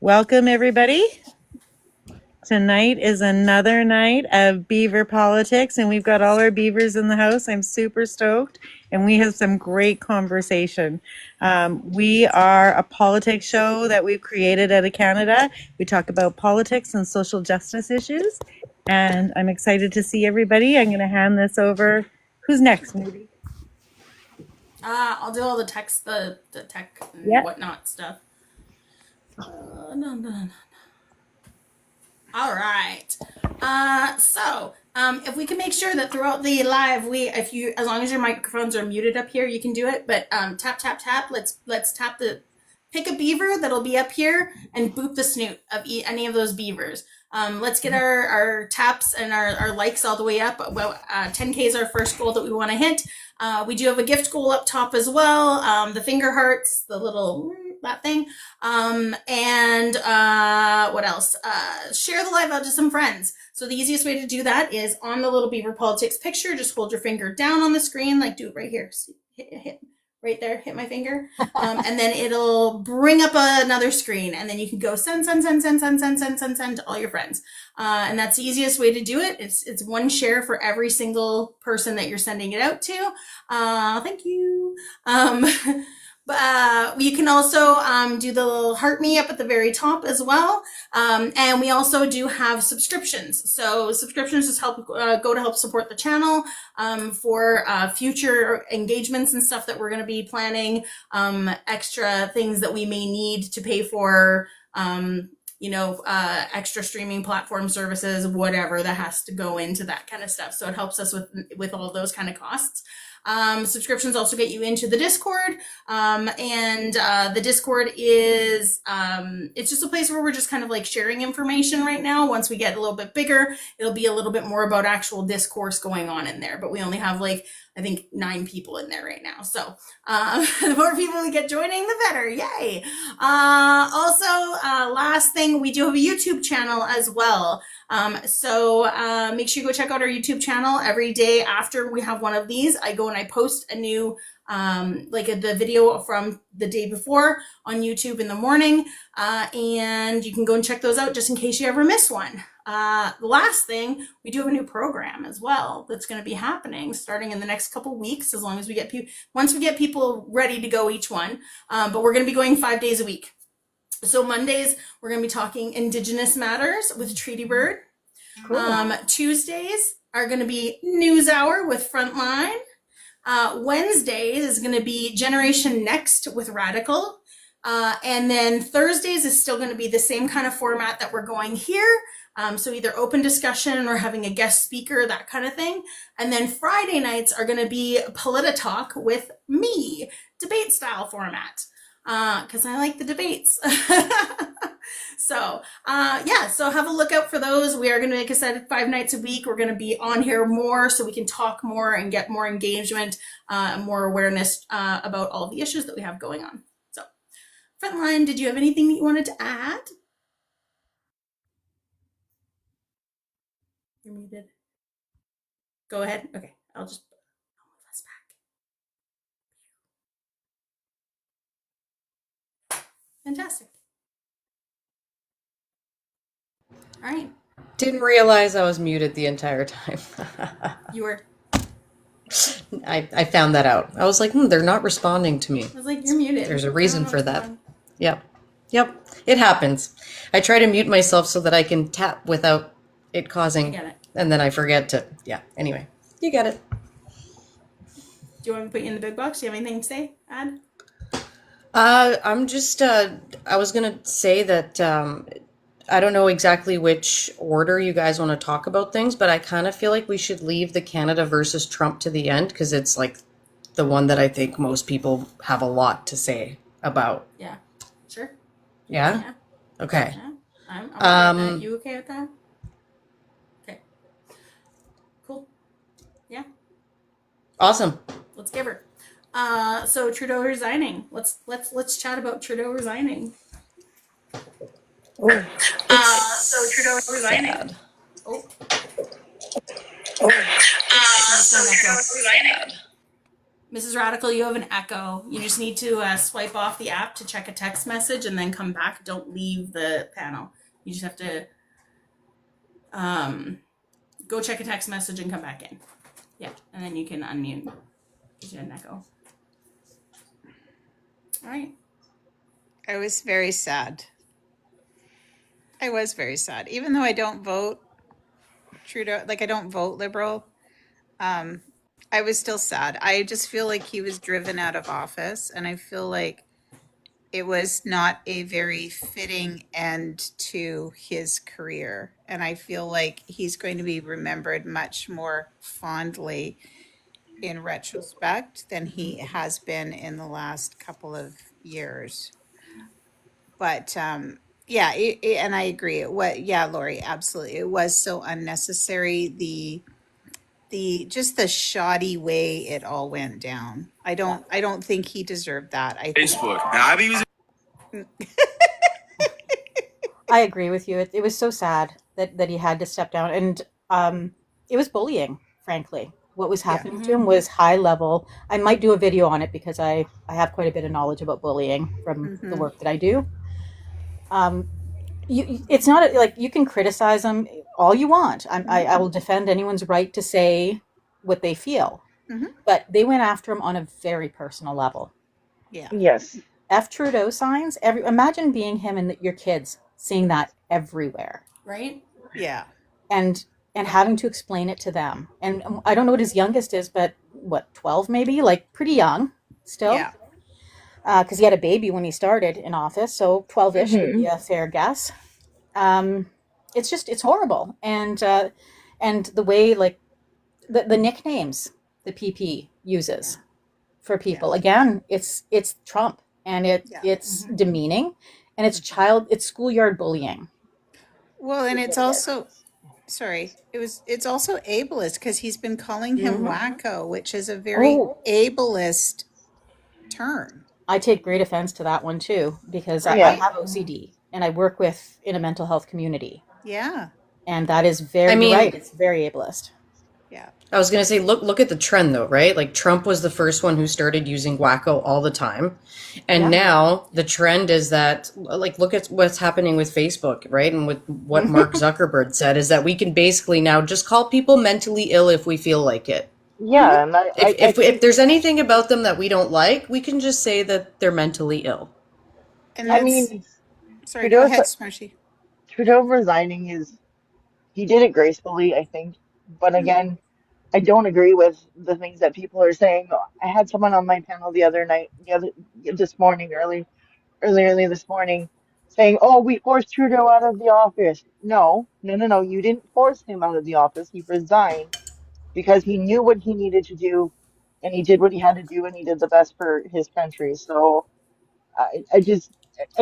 Welcome, everybody. Tonight is another night of Beaver politics, and we've got all our beavers in the house. I'm super stoked, and we have some great conversation. We are a politics show that we've created out of Canada. We talk about politics and social justice issues, and I'm excited to see everybody. I'm going to hand this over. Who's next, maybe? I'll do all the text, the tech and whatnot stuff. All right. If we can make sure that throughout the live, as long as your microphones are muted up here, you can do it. But tap, tap, tap. Let's tap pick a beaver that'll be up here and boop the snoot of any of those beavers. Let's get our taps and our likes all the way up. Well, 10K is our first goal that we want to hit. We do have a gift goal up top as well. The finger hearts, the little that thing. What else? Share the live out to some friends. So the easiest way to do that is on the little Beaver Politics picture, just hold your finger down on the screen, like do it right here. See, hit right there, hit my finger. And then it'll bring up another screen, and then you can go send to all your friends. And that's the easiest way to do it. It's one share for every single person that you're sending it out to. Thank you. You can also do the little heart me up at the very top as well. And we also do have subscriptions. So subscriptions just help support the channel for future engagements and stuff that we're going to be planning, extra things that we may need to pay for, extra streaming platform services, whatever that has to go into that kind of stuff. So it helps us with all those kind of costs. Subscriptions also get you into the Discord. The Discord is, it's just a place where we're just kind of like sharing information right now. Once we get a little bit bigger, it'll be a little bit more about actual discourse going on in there, but we only have I think 9 people in there right now. So, the more people we get joining, the better. Yay. Last thing, we do have a YouTube channel as well. Make sure you go check out our YouTube channel. Every day after we have one of these, I go and I post a new, the video from the day before on YouTube in the morning. And you can go and check those out just in case you ever miss one. The last thing, we do have a new program as well that's going to be happening starting in the next couple weeks, as long as once we get people ready to go each one. But we're going to be going 5 days a week. So Mondays, we're going to be talking Indigenous matters with Treaty Bird. Cool. Tuesdays are going to be News Hour with Frontline. Wednesdays is going to be Generation Next with Radical. And then Thursdays is still going to be the same kind of format that we're going here. So either open discussion or having a guest speaker, that kind of thing. And then Friday nights are going to be Politi-Talk with me, debate style format. Because I like the debates. So have a look out for those. We are going to, like I said, 5 nights a week. We're going to be on here more so we can talk more and get more engagement, more awareness about all the issues that we have going on. So, Frontline, did you have anything that you wanted to add? You're muted. Go ahead. Okay, I'll move us back. Fantastic. All right. Didn't realize I was muted the entire time. You were. I found that out. I was like, they're not responding to me. I was like, you're muted. There's a reason for that. Yep. It happens. I try to mute myself so that I can tap without it causing, and then I forget to, anyway, you get it. Do you want me to put you in the big box? Do you have anything to say, add? I'm just, I was going to say that, I don't know exactly which order you guys want to talk about things, but I kind of feel like we should leave the Canada versus Trump to the end, because it's like the one that I think most people have a lot to say about. Yeah, sure. Yeah? Okay. Yeah. I'm okay with that. You okay with that? Okay. Cool. Yeah. Awesome. Let's give her. So Trudeau resigning. Let's chat about Trudeau resigning. Oh, so Trudeau resigning. Sad. Oh. So Trudeau resigning. Mrs. Radical, you have an echo. You just need to swipe off the app to check a text message and then come back. Don't leave the panel. You just have to go check a text message and come back in. Yeah, and then you can unmute because you had an echo. All right. I was very sad. I was very sad. Even though I don't vote Trudeau, like I don't vote Liberal, I was still sad. I just feel like he was driven out of office, and I feel like it was not a very fitting end to his career. And I feel like he's going to be remembered much more fondly in retrospect than he has been in the last couple of years. But yeah, and I agree. Yeah, Lori, absolutely. It was so unnecessary. The just the shoddy way it all went down. I don't think he deserved that. I think Facebook. And I've been using I agree with you. It was so sad that he had to step down, and it was bullying. Frankly, what was happening to him was high level. I might do a video on it because I have quite a bit of knowledge about bullying from the work that I do. It's not like you can criticize them all you want. I will defend anyone's right to say what they feel, but they went after him on a very personal level. Yeah. Yes. F Trudeau signs. Imagine being him and your kids seeing that everywhere, Right? Yeah. and having to explain it to them. And I don't know what his youngest is, but what, 12 maybe, like pretty young still. Yeah. Because he had a baby when he started in office, so 12-ish would be a fair guess. It's horrible, and the way like the nicknames the PP uses for people, again, it's Trump, and it's demeaning, and it's schoolyard bullying. Well, and it's also it's also ableist because he's been calling him wacko, which is a very ableist term. I take great offense to that one too, because I Yeah. have OCD and I work in a mental health community, Yeah. and that is very right. It's very ableist. Yeah. I was going to say, look at the trend though, right? Like Trump was the first one who started using wacko all the time. And now the trend is that, like, look at what's happening with Facebook, right? And with what Mark Zuckerberg said is that we can basically now just call people mentally ill if we feel like it. Yeah, and If there's anything about them that we don't like, we can just say that they're mentally ill. And I mean, sorry, go Trudeau's ahead, Smarshy. Trudeau resigning he did it gracefully, I think. But again, I don't agree with the things that people are saying. I had someone on my panel this morning, early this morning, saying, "Oh, we forced Trudeau out of the office." No, no, no, no. You didn't force him out of the office. He resigned because he knew what he needed to do, and he did what he had to do, and he did the best for his country. So I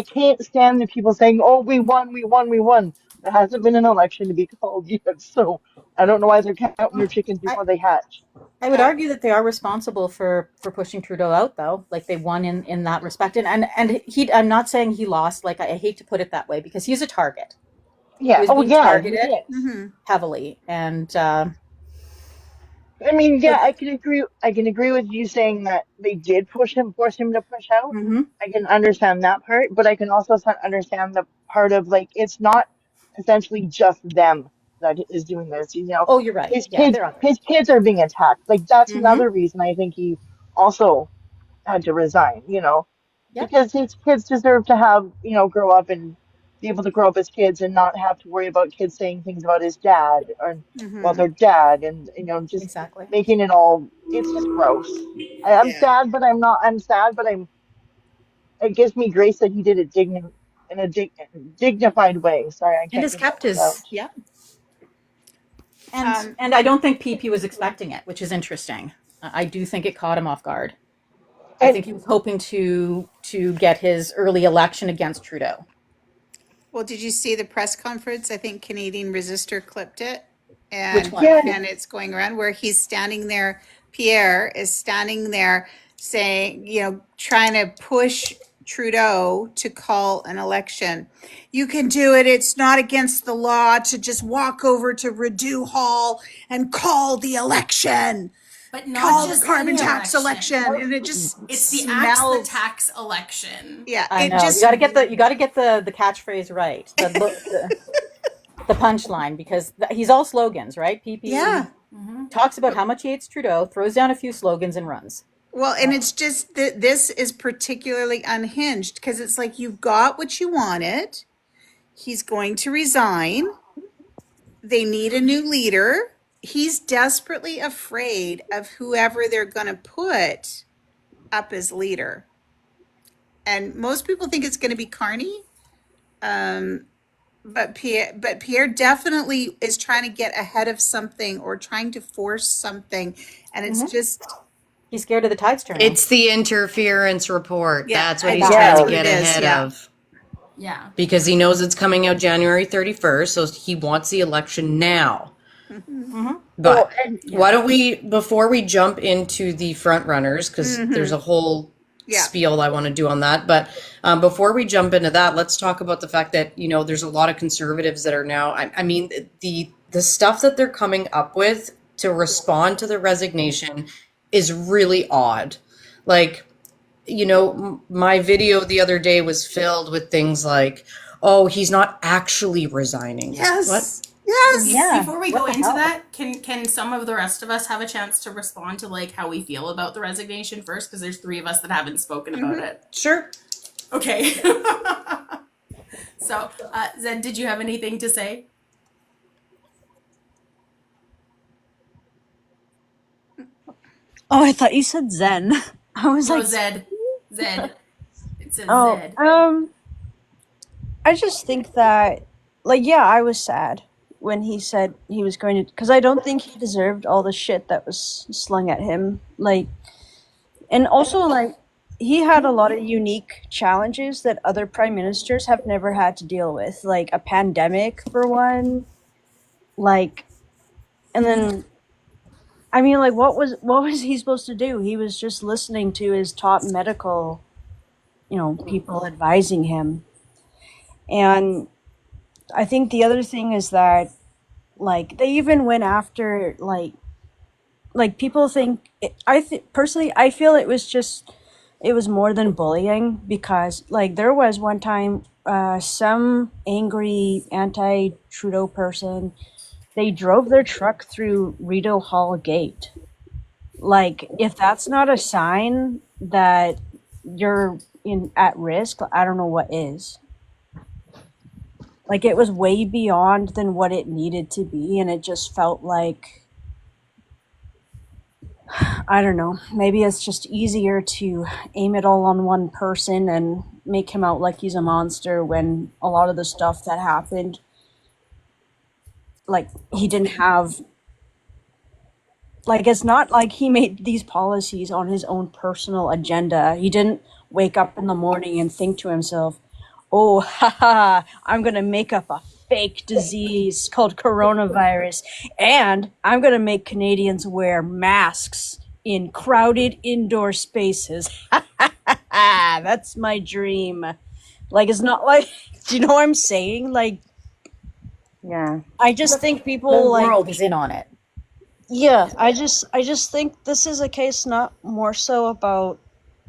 can't stand the people saying, "Oh, we won, we won, we won." There hasn't been an election to be called yet, so I don't know why they're counting their chickens before they hatch. I would argue that they are responsible for pushing Trudeau out, though. Like they won in that respect, and he. I'm not saying he lost. Like I hate to put it that way because he's a target. Yeah. He was Oh, being yeah. targeted Yes. heavily, and I mean, yeah, I can agree. I can agree with you saying that they did force him to push out. I can understand that part, but I can also understand the part of like it's not essentially just them that is doing this. You know, oh, you're right. his Yeah, kids, they're others. his kids are being attacked. Like that's another reason I think he also had to resign. You know, Yep. because his kids deserve to have grow up and be able to grow up as kids and not have to worry about kids saying things about his dad or their dad and just Exactly. making it all it's just gross. I'm sad but I'm not I'm sad but I'm it gives me grace that he did it in a dignified way. Sorry, I And can't has get kept that word out. his and I don't think PP was expecting it, which is interesting. I do think it caught him off guard. I And think he was hoping to get his early election against Trudeau. Well, did you see the press conference? I think Canadian Resistor clipped it, Which and one? yeah, and it's going around where he's standing there. Pierre is standing there saying, trying to push Trudeau to call an election. You can do it. It's not against the law to just walk over to Rideau Hall and call the election. But not call the just carbon any tax election, and it just It's the axe the smells. tax election. Yeah, I it know. just You got to get the catchphrase right. The punchline, because he's all slogans, right? PP. yeah. He talks about how much he hates Trudeau, throws down a few slogans, and runs. Well, and it's just that this is particularly unhinged because it's like you've got what you wanted. He's going to resign. They need a new leader. He's desperately afraid of whoever they're going to put up as leader. And most people think it's going to be Carney. But Pierre definitely is trying to get ahead of something or trying to force something. And it's just, He's scared of the tides turning. It's the interference report. Yeah, That's what I he's think trying that's to what get it is, ahead yeah. of. Yeah. Because he knows it's coming out January 31st, so he wants the election now. But Well, and why don't we, before we jump into the front runners, because there's a whole Yeah. spiel I want to do on that, but before we jump into that, let's talk about the fact that, you know, there's a lot of conservatives that are now, I mean, the stuff that they're coming up with to respond to the resignation is really odd. Like, you know, my video the other day was filled with things like, oh, he's not actually resigning. Yes. What? Yes. Yeah. Before we What go the into hell? that, can some of the rest of us have a chance to respond to like how we feel about the resignation first? Because there's three of us that haven't spoken about it. Sure. Okay. So, Zed, did you have anything to say? Oh, I thought you said Zen. I was No, like, Zed. Zed. It says oh, Zed. I just think that, like, yeah, I was sad when he said he was going to, because I don't think he deserved all the shit that was slung at him. Like, and also, like, he had a lot of unique challenges that other prime ministers have never had to deal with, like a pandemic for one, like, and then, I mean, like, what was he supposed to do? He was just listening to his top medical, people advising him. And I think the other thing is that, like, they even went after, like people think, personally, I feel it was more than bullying, because, like, there was one time, some angry anti-Trudeau person, they drove their truck through Rideau Hall gate. Like, if that's not a sign that you're at risk, I don't know what is. Like, it was way beyond than what it needed to be, and it just felt like, I don't know, maybe it's just easier to aim it all on one person and make him out like he's a monster, when a lot of the stuff that happened, like, he didn't have, like, it's not like he made these policies on his own personal agenda. He didn't wake up in the morning and think to himself, oh, haha, I'm going to make up a fake disease called coronavirus, and I'm going to make Canadians wear masks in crowded indoor spaces. That's my dream. Like, it's not like, do you know what I'm saying? Like, Yeah. I just think people, The like, world is in on it. yeah, I just think this is a case not more so about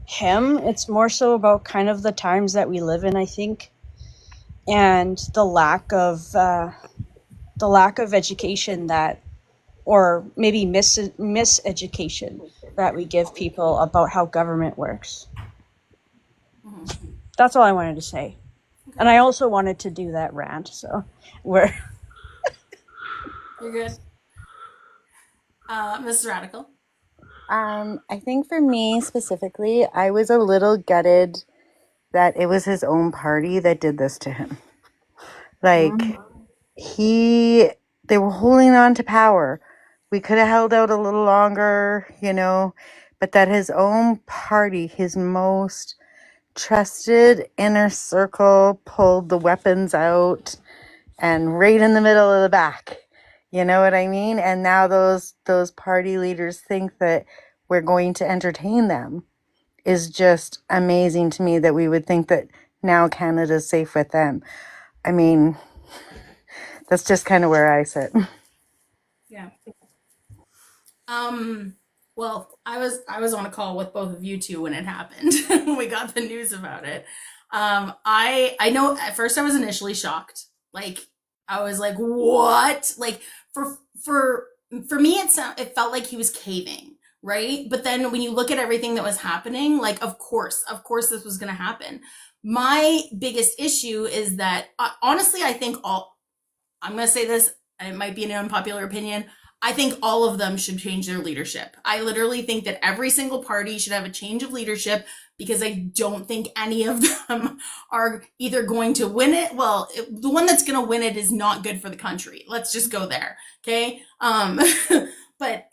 him. It's more so about kind of the times that we live in, I think, and the lack of education that, or maybe miseducation that we give people about how government works. That's all I wanted to say. And I also wanted to do that rant, so we're You're good. Mrs. Radical. I think for me specifically, I was a little gutted that it was his own party that did this to him. Like, they were holding on to power. We could have held out a little longer, but that his own party, his most trusted inner circle, pulled the weapons out and right in the middle of the back. You know what I mean? And now those party leaders think that we're going to entertain them is just amazing to me, that we would think that now Canada's safe with them. I mean, that's just kind of where I sit. Yeah. Well, I was on a call with both of you two when it happened when we got the news about it. I know at first I was initially shocked. Like I was like, what? Like for for for me, it felt like he was caving, right? But then when you look at everything that was happening, like of course, this was going to happen. My biggest issue is that honestly, I think all I'm going to say this, and it might be an unpopular opinion. I think all of them should change their leadership. I literally think that every single party should have a change of leadership because I don't think any of them are either going to win it. Well, the one that's going to win it is not good for the country. Let's just go there. Okay. But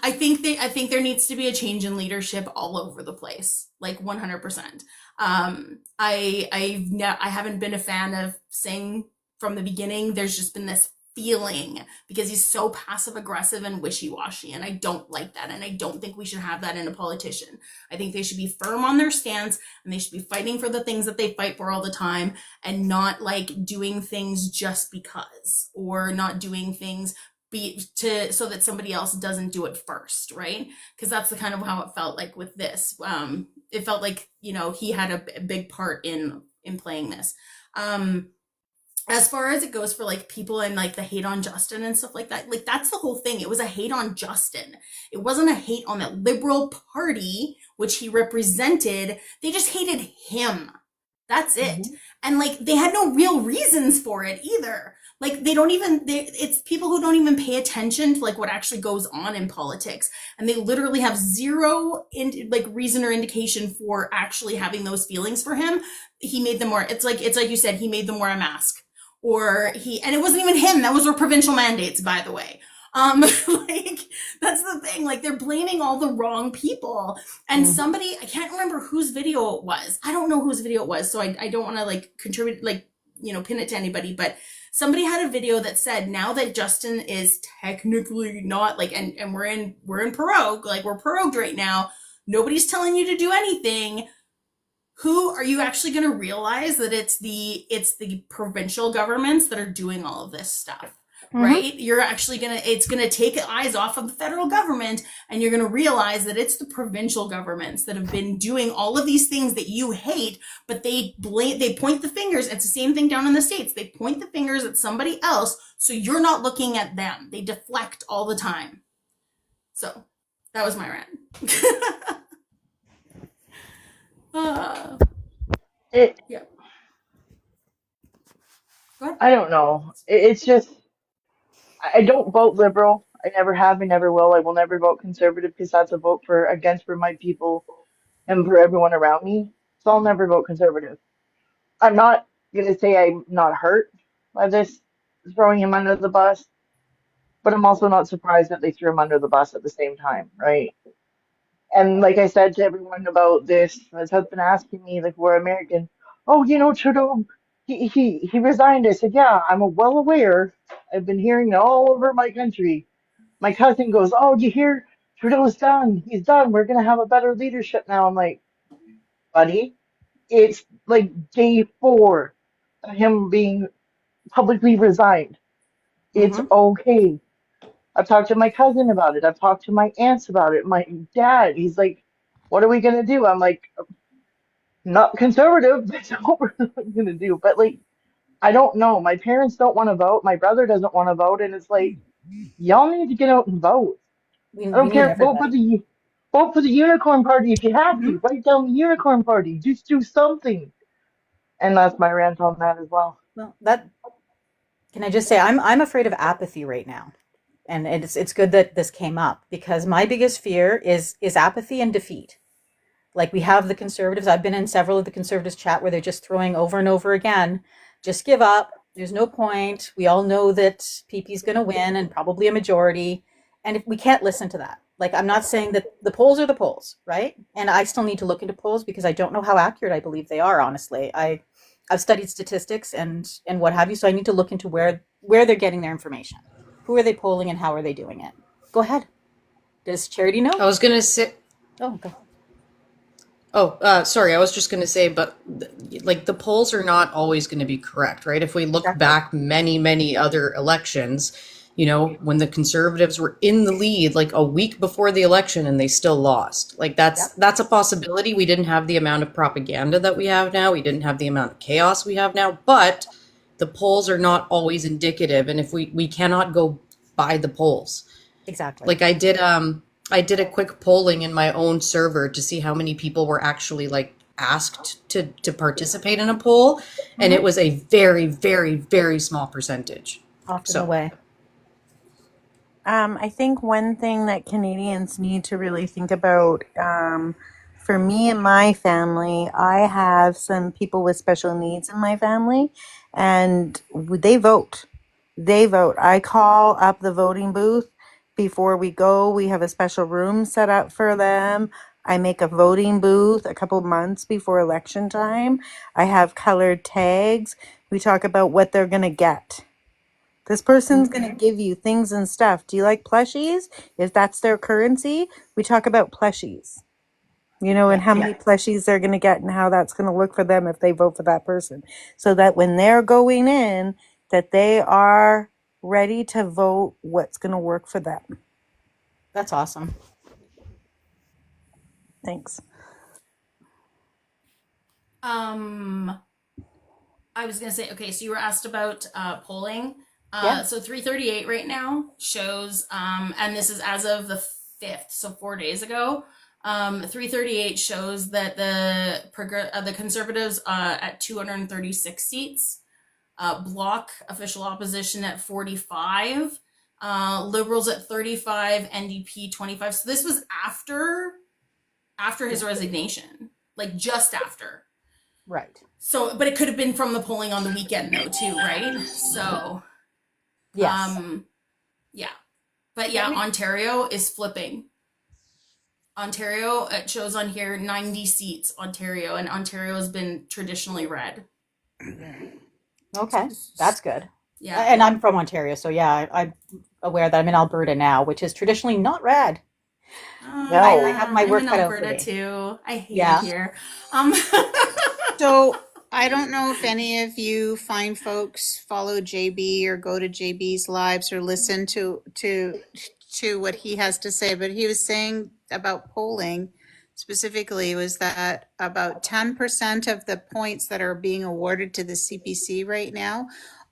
I think there needs to be a change in leadership all over the place, like 100%. I haven't been a fan of Singh from the beginning. There's just been this feeling because he's so passive aggressive and wishy-washy, and I don't like that, and I don't think we should have that in a politician. I think they should be firm on their stance, and they should be fighting for the things that they fight for all the time, and not like doing things just because, or not doing things so that somebody else doesn't do it first, right? Because that's the kind of how it felt like with this. It felt like, he had a big part in playing this. As far as it goes for like people and like the hate on Justin and stuff like that's the whole thing. It was a hate on Justin. It wasn't a hate on the Liberal Party, which he represented. They just hated him. That's it. Mm-hmm. And like they had no real reasons for it either. Like it's people who don't even pay attention to like what actually goes on in politics, and they literally have zero reason or indication for actually having those feelings for him. He made them wear, it's like you said, he made them wear a mask. And it wasn't even him. That was our provincial mandates, by the way. Like that's the thing. Like they're blaming all the wrong people. And somebody, I can't remember whose video it was. I don't know whose video it was, so I don't want to like contribute, pin it to anybody. But somebody had a video that said, now that Justin is technically not like, and we're in prorogue, like we're prorogued right now. Nobody's telling you to do anything. Who are you actually going to realize that it's the provincial governments that are doing all of this stuff, right? You're actually it's going to take eyes off of the federal government, and you're going to realize that it's the provincial governments that have been doing all of these things that you hate, but they point the fingers. It's the same thing down in the States. They point the fingers at somebody else, so you're not looking at them. They deflect all the time. So that was my rant. Yeah. I don't know. It's just, I don't vote Liberal. I never have and never will. I will never vote Conservative because that's a vote for my people and for everyone around me. So I'll never vote Conservative. I'm not gonna say I'm not hurt by this throwing him under the bus, but I'm also not surprised that they threw him under the bus at the same time, right? And like I said to everyone about this, has been asking me, like, we're American. Oh, Trudeau, he resigned. I said, yeah, I'm well aware. I've been hearing it all over my country. My cousin goes, oh, you hear? Trudeau's done. He's done. We're going to have a better leadership now. I'm like, buddy, it's like day 4 of him being publicly resigned. It's okay. I've talked to my cousin about it. I've talked to my aunts about it. My dad, he's like, what are we going to do? I'm like, not conservative. That's what we're going to do. But like, I don't know. My parents don't want to vote. My brother doesn't want to vote. And it's like, y'all need to get out and vote. I don't care. Vote for the unicorn party if you have to. Write down the unicorn party. Just do something. And that's my rant on that as well. Well, can I just say I'm afraid of apathy right now. And it's good that this came up, because my biggest fear is apathy and defeat. Like, we have the Conservatives. I've been in several of the Conservatives chat where they're just throwing over and over again, just give up. There's no point. We all know that PP's going to win, and probably a majority. And if we can't listen to that. Like, I'm not saying that the polls are the polls, right? And I still need to look into polls because I don't know how accurate I believe they are, honestly. I've studied statistics and what have you, so I need to look into where they're getting their information. Who are they polling and how are they doing it? Go ahead. Does Charity know? I was going to say... Oh, go. Sorry, I was just going to say, but the polls are not always going to be correct, right? If we look back many, many other elections, You know, when the Conservatives were in the lead like a week before the election and they still lost. Like Yep. that's a possibility. We didn't have the amount of propaganda that we have now. We didn't have the amount of chaos we have now, but the polls are not always indicative, and if we cannot go by the polls. Exactly. Like I did a quick polling in my own server to see how many people were actually like asked to participate in a poll, and it was a very, very, very small percentage. Off and So away. I think one thing that Canadians need to really think about, for me and my family, I have some people with special needs in my family, and they vote. They vote. I call up the voting booth before we go. We have a special room set up for them. I make a voting booth a couple months before election time. I have colored tags. We talk about what they're going to get. This person's going to give you things and stuff. Do you like plushies? If that's their currency, we talk about plushies, you know, and Yeah. how many plushies they're going to get and how that's going to look for them if they vote for that person. So that when they're going in, that they are ready to vote what's going to work for them. That's awesome. Thanks. I was gonna say, okay, so you were asked about polling. Yeah. So 338 right now shows, and this is as of the 5th, so 4 days ago. 338 shows that the Conservatives at 236 seats, Bloc official opposition at 45, Liberals at 35, NDP 25. So this was after his resignation, like just after. Right. So, but it could have been from the polling on the weekend though, too, right? So, Yes. yeah. But yeah, Ontario is flipping. Ontario, it shows on here 90 seats, Ontario, and Ontario has been traditionally red. Okay. That's good. Yeah. And I'm from Ontario, so yeah, I'm aware that I'm in Alberta now, which is traditionally not red. I have my work I'm in cut out for Alberta me. too. I hate Yeah. it here. So I don't know if any of you fine folks follow JB or go to JB's lives or listen to what he has to say, but he was saying about polling specifically was that about 10% of the points that are being awarded to the CPC right now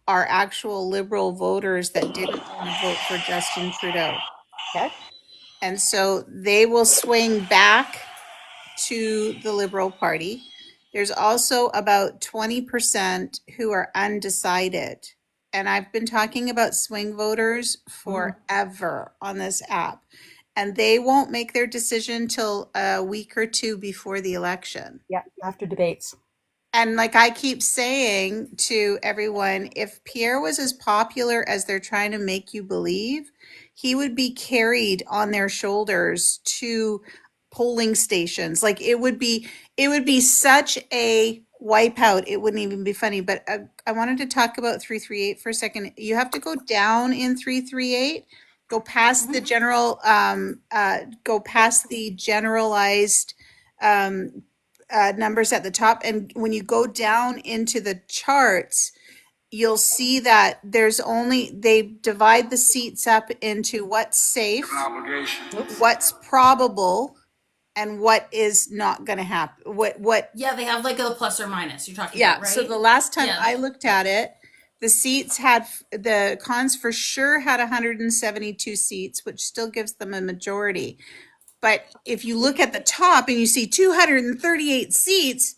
are actual Liberal voters that didn't want to vote for Justin Trudeau. Okay. And so they will swing back to the Liberal Party. There's also about 20% who are undecided. And I've been talking about swing voters forever on this app. And they won't make their decision till a week or two before the election. Yeah. After debates. And like I keep saying to everyone, if Pierre was as popular as they're trying to make you believe, he would be carried on their shoulders to polling stations. Like it would be such a wipeout. It wouldn't even be funny. But I wanted to talk about 338 for a second. You have to go down in 338, go past the general, go past the generalized numbers at the top. And when you go down into the charts, you'll see that they divide the seats up into what's safe, what's probable, and what is not going to happen. Yeah, they have like a plus or minus you're talking about, right? So the last time Yeah. I looked at it, the seats had, the cons for sure had 172 seats, which still gives them a majority. But if you look at the top and you see 238 seats,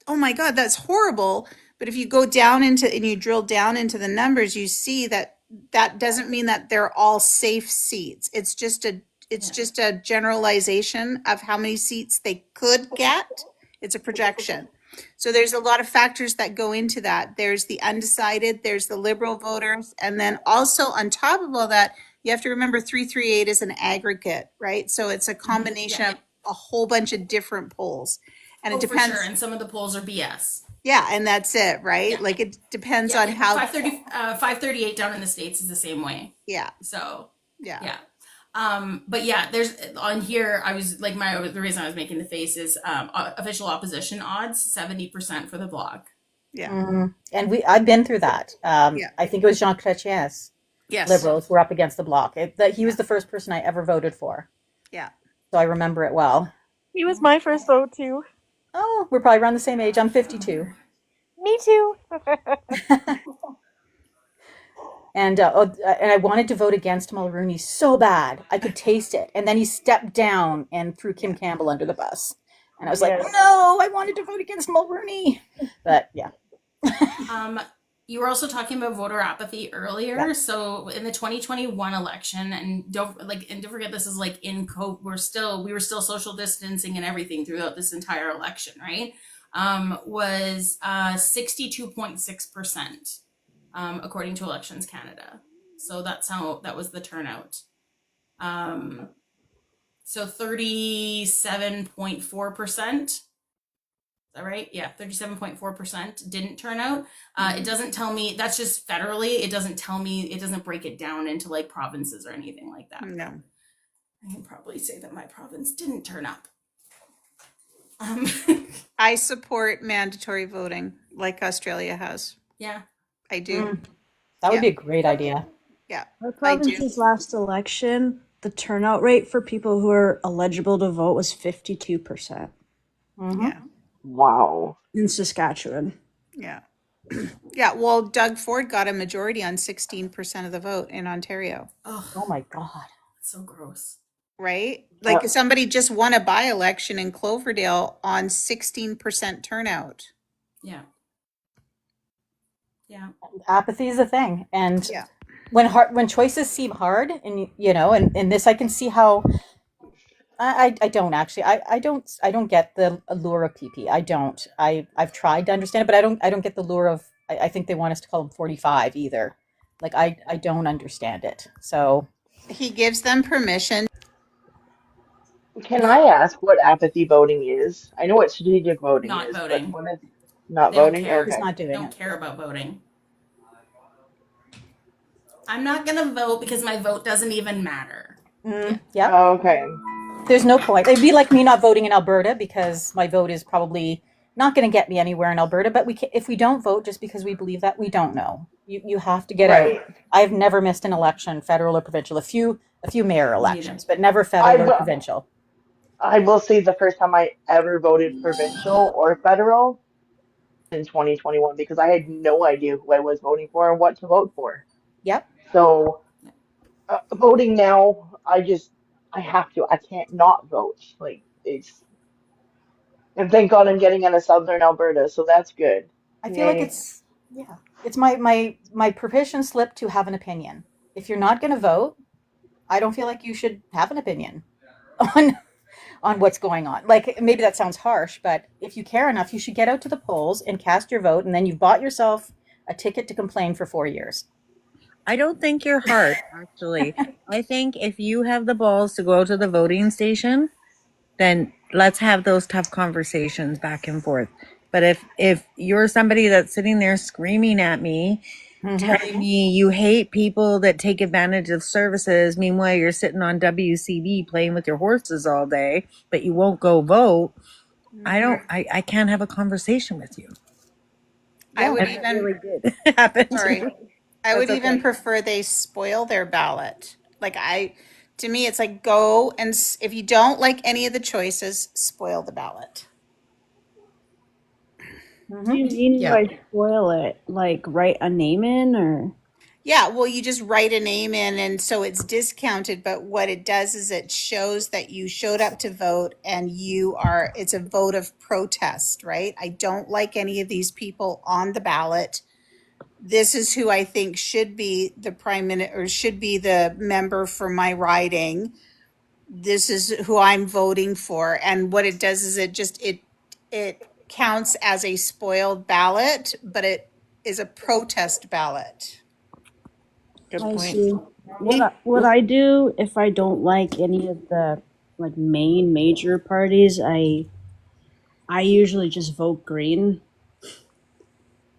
oh my God, that's horrible. But if you go down into and you drill down into the numbers, you see that that doesn't mean that they're all safe seats. It's just a generalization of how many seats they could get. It's a projection. So there's a lot of factors that go into that. There's the undecided, there's the Liberal voters, and then also on top of all that, you have to remember 338 is an aggregate, right? So it's a combination of a whole bunch of different polls. And it depends. For sure. And some of the polls are BS. Yeah, and that's it, right? Yeah. Like it depends on how 538 down in the States is the same way. Yeah. So yeah. But yeah, there's on here. I was like, the reason I was making the face is official opposition odds 70% for the Bloc. Yeah. And I've been through that. I think it was Jean Chrétien's Yes. Liberals were up against the Bloc. He was the first person I ever voted for. Yeah. So I remember it well. He was my first vote too. Oh, we're probably around the same age. I'm 52. Me too. And I wanted to vote against Mulrooney so bad. I could taste it. And then he stepped down and threw Kim Campbell under the bus. And I was like, Yes. no, I wanted to vote against Mulrooney. But yeah. You were also talking about voter apathy earlier. Yeah. So in the 2021 election, and don't forget this is like in COVID. We were still social distancing and everything throughout this entire election, right? Was 62.6%, according to Elections Canada. So that was the turnout. So 37.4%. That right? Yeah, 37.4% didn't turn out. It doesn't tell me, that's just federally. It doesn't tell me, it doesn't break it down into like provinces or anything like that. No. I can probably say that my province didn't turn up. I support mandatory voting like Australia has. Yeah. I do. That would be a great idea. Yeah. Our I do. province's last election, the turnout rate for people who are eligible to vote was 52% Yeah. Wow. in Saskatchewan. Yeah. Yeah. Well, Doug Ford got a majority on 16% of the vote in Ontario, Oh my God. That's so gross. right? Like somebody just won a by-election in Cloverdale on 16% turnout. Yeah. Yeah. Apathy is a thing. And Yeah. when choices seem hard, and and this I can see how I don't actually I don't get the allure of PP. I don't. I've tried to understand it, but I don't get the lure of I think they want us to call them 45 either. Like I don't understand it. So He gives them permission. Can I ask what apathy voting is? I know what strategic voting Not is, voting. but what is not They don't voting? care. he's Okay. not doing Don't it. care about voting. I'm not gonna vote because my vote doesn't even matter. Yeah. Okay. There's no point. It'd be like me not voting in Alberta because my vote is probably not going to get me anywhere in Alberta. But if we don't vote just because we believe that, we don't know. You have to get Right. out. I've never missed an election, federal or provincial. A few mayor elections, but never I federal or will, provincial. I will say the first time I ever voted provincial or federal in 2021 because I had no idea who I was voting for and what to vote for. Yep. So voting now, I have to. I can't not vote. Like and thank God I'm getting out of Southern Alberta, so that's good. I feel like Yay. it's my permission slip to have an opinion. If you're not going to vote, I don't feel like you should have an opinion on what's going on. Like maybe that sounds harsh, but if you care enough, you should get out to the polls and cast your vote, and then you've bought yourself a ticket to complain for 4 years. I don't think you're hard, actually. I think if you have the balls to go to the voting station, then let's have those tough conversations back and forth. But if you're somebody that's sitting there screaming at me, telling me you hate people that take advantage of services, meanwhile you're sitting on WCB playing with your horses all day, but you won't go vote, I can't have a conversation with you. I would And that even, really did happen to sorry, me. I would That's even okay. prefer they spoil their ballot. To me, it's like go and if you don't like any of the choices, spoil the ballot. What do you mean Yeah. by spoil it? Like write a name in or? Yeah, well, you just write a name in and so it's discounted, but what it does is it shows that you showed up to vote and it's a vote of protest, right? I don't like any of these people on the ballot. This is who I think should be the prime minister or should be the member for my riding. This is who I'm voting for. And what it does is it counts as a spoiled ballot, but it is a protest ballot. Good I point. see. What I do if I don't like any of the like major parties, I usually just vote green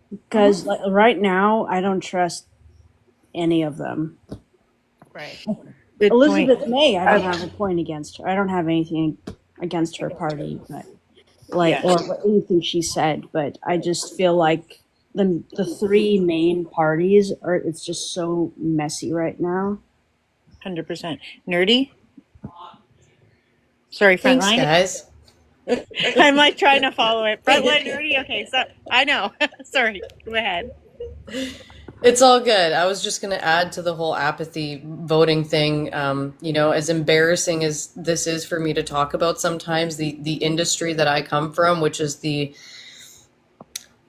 because like right now I don't trust any of them. Right. Good Elizabeth point. May, I don't have a point against her. I don't have anything against her party, but like Yeah. or anything she said, but I just feel like the three main parties are, it's just so messy right now. 100%. Nerdy? Sorry, Thanks, frontline. guys. I'm like trying to follow it. Frontline nerdy? Okay, so I know. Sorry, go ahead. It's all good. I was just going to add to the whole apathy voting thing. As embarrassing as this is for me to talk about sometimes, the industry that I come from, which is the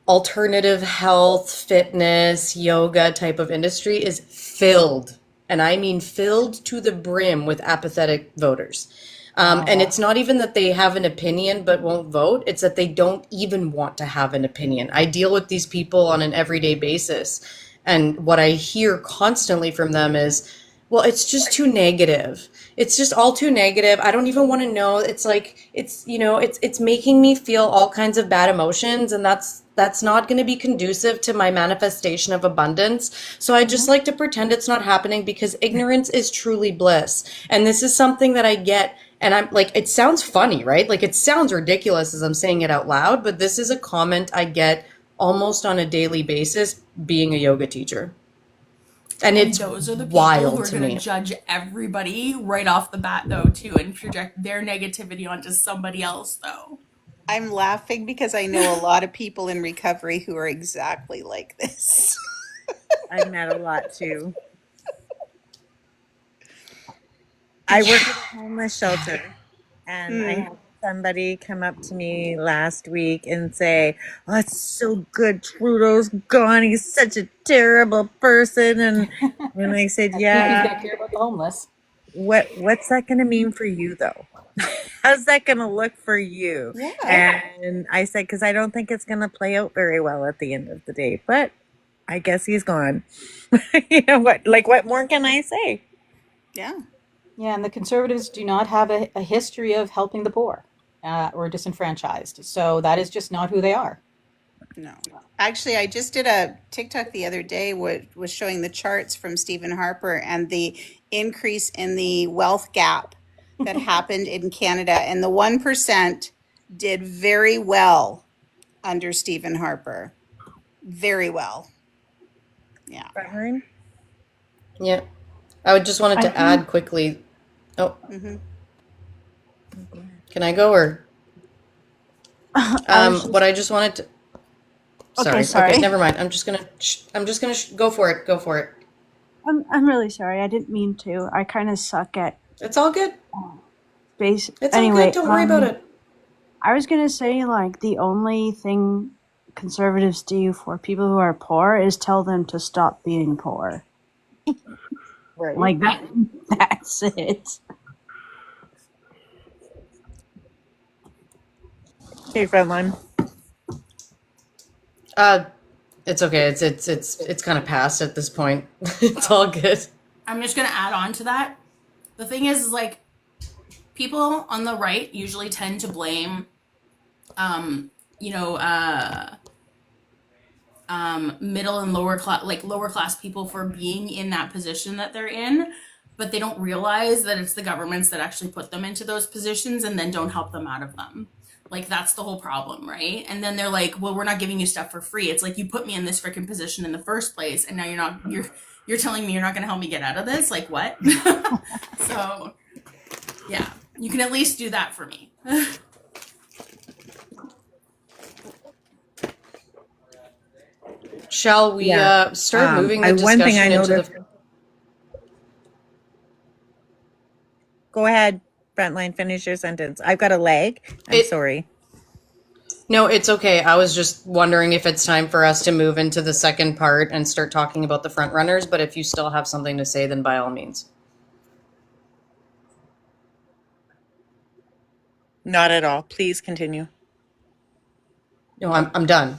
alternative health, fitness, yoga type of industry, is filled, and I mean filled to the brim with apathetic voters. And it's not even that they have an opinion but won't vote, it's that they don't even want to have an opinion. I deal with these people on an everyday basis, and what I hear constantly from them is, well, it's just too negative. It's just all too negative. I don't even want to know. It's like it's making me feel all kinds of bad emotions, and that's not going to be conducive to my manifestation of abundance. So I just like to pretend it's not happening, because ignorance is truly bliss. And this is something that I get, and I'm like, it sounds funny, right? Like, it sounds ridiculous as I'm saying it out loud, but this is a comment I get almost on a daily basis being a yoga teacher. And it's those are the people wild who are to going me. to judge everybody right off the bat, though, too, and project their negativity onto somebody else, though. I'm laughing because I know a lot of people in recovery who are exactly like this. I've met a lot too. I work at a homeless shelter, and I had somebody come up to me last week and say, "Oh, it's so good. Trudeau's gone. He's such a terrible person." And when I said, I think he's "Yeah, going to care about the homeless. what's that going to mean for you, though? How's that going to look for you?" Yeah. And I said, "Because I don't think it's going to play out very well at the end of the day. But I guess he's gone." You know what? Like, what more can I say? Yeah. Yeah, and the Conservatives do not have a history of helping the poor or disenfranchised. So that is just not who they are. No. Actually, I just did a TikTok the other day was showing the charts from Stephen Harper and the increase in the wealth gap that happened in Canada. And the 1% did very well under Stephen Harper. Very well. Yeah. Frontline? Yeah. I would just wanted I to think add quickly. Oh, Mm-hmm. can I go, or I was just what I just wanted to okay. sorry. Okay, Sorry, never mind. I'm just gonna go for it. Go for it. I'm really sorry. I didn't mean to. I kind of suck at It's all good. base. It's all good. Anyway, Don't worry about it. I was gonna say, like, the only thing conservatives do for people who are poor is tell them to stop being poor. Right. Like that. That's it. Hey, Frontline. It's okay. It's kind of past at this point. It's all good. I'm just going to add on to that. The thing is, like, people on the right usually tend to blame, you know, middle and lower class people for being in that position that they're in, but they don't realize that it's the governments that actually put them into those positions and then don't help them out of them. Like, that's the whole problem, right? And then they're like, well, we're not giving you stuff for free. It's like, you put me in this freaking position in the first place, and now you're telling me you're not going to help me get out of this? Like, what? So, yeah, you can at least do that for me. Shall we start moving the one thing I discussion into noticed. the Go ahead, Frontline. Finish your sentence. I've got a lag. I'm sorry. No, it's okay. I was just wondering if it's time for us to move into the second part and start talking about the front runners, but if you still have something to say, then by all means. Not at all. Please continue. No, I'm done.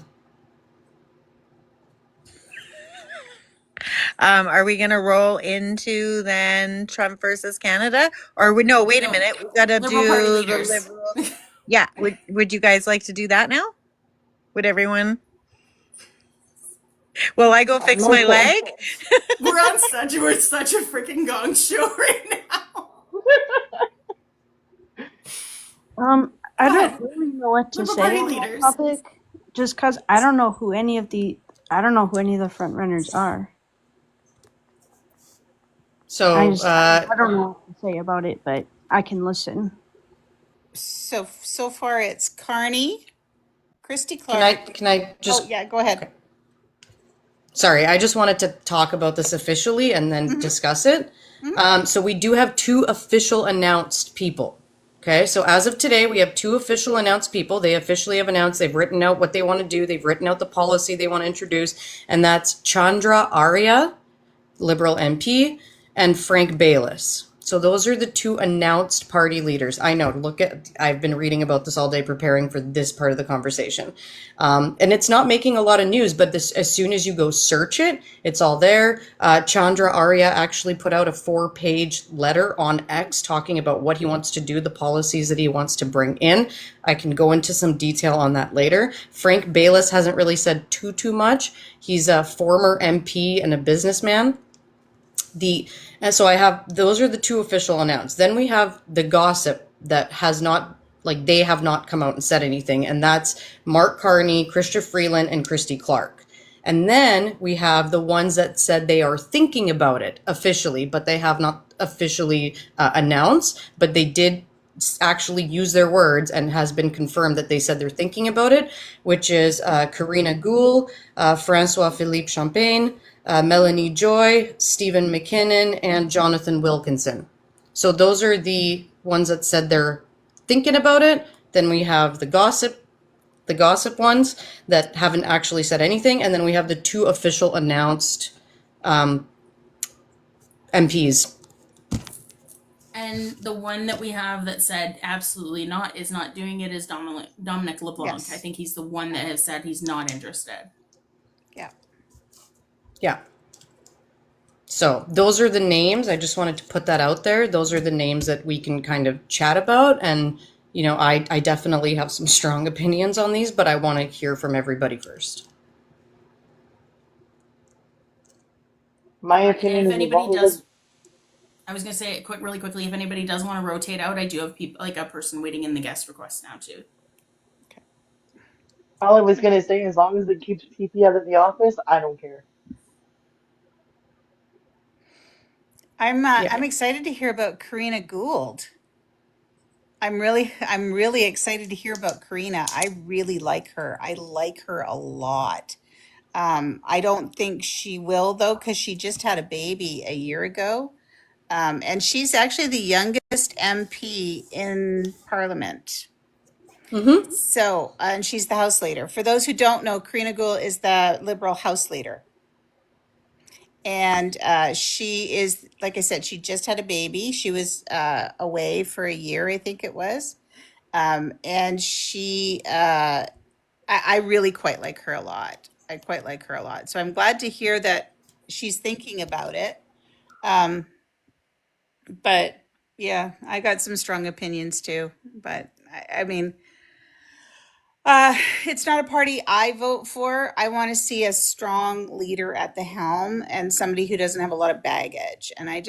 Are we going to roll into then Trump versus Canada? Or no, wait a minute. We've got to Liberal Party do the leaders. Liberal. Yeah. Would you guys like to do that now? Would everyone? Well, I go fix my leg. We're such a freaking gong show right now. I don't really know what to Liberal say Party on that leaders. topic, just because I don't know who any of the I don't know who any of the front runners are. So I don't know what to say about it, but I can listen. So far it's Carney, Christy can I Clark. can I Oh just yeah, go ahead. okay. Sorry, I just wanted to talk about this officially and then Mm-hmm. discuss it. Mm-hmm. So we do have two official announced people. Okay, so as of today, we have two official announced people. They officially have announced, they've written out what they want to do, they've written out the policy they want to introduce, and that's Chandra Arya, Liberal MP, and Frank Bayless. So those are the two announced party leaders. I know, I've been reading about this all day preparing for this part of the conversation. And it's not making a lot of news, but as soon as you go search it, it's all there. Chandra Arya actually put out a 4-page letter on X talking about what he wants to do, the policies that he wants to bring in. I can go into some detail on that later. Frank Bayless hasn't really said too much. He's a former MP and a businessman. And so I have, those are the two official announced. Then we have the gossip that has not, like, they have not come out and said anything, and that's Mark Carney, Chrystia Freeland, and Christy Clark. And then we have the ones that said they are thinking about it officially, but they have not officially announced, but they did actually use their words and has been confirmed that they said they're thinking about it, which is Karina Gould, Francois Philippe Champagne, Melanie Joy, Stephen McKinnon, and Jonathan Wilkinson. So those are the ones that said they're thinking about it. Then we have the gossip ones that haven't actually said anything, and then we have the two official announced MPs. And the one that we have that said absolutely not is not doing it is Dominic LeBlanc. Yes. I think he's the one that has said he's not interested. Yeah. Yeah. So those are the names. I just wanted to put that out there. Those are the names that we can kind of chat about. And, you know, I definitely have some strong opinions on these, but I want to hear from everybody first. My And opinion if is as anybody long as does, I was gonna say it really quickly. If anybody does want to rotate out, I do have people like a person waiting in the guest request now too. all I was gonna say, as long as it keeps PP out of the office, I don't care. Yeah. I'm excited to hear about Karina Gould. I'm really excited to hear about Karina. I really like her. I like her a lot. I don't think she will though, because she just had a baby a year ago. And she's actually the youngest MP in Parliament. Mm-hmm. So, and she's the House Leader. For those who don't know, Karina Gould is the Liberal House Leader. And she is, like I said, she just had a baby. She was away for a year, I think it was. And I really quite like her a lot. I quite like her a lot. So I'm glad to hear that she's thinking about it. Um, but yeah, I got some strong opinions too. But I mean, it's not a party I vote for. I want to see a strong leader at the helm and somebody who doesn't have a lot of baggage. And I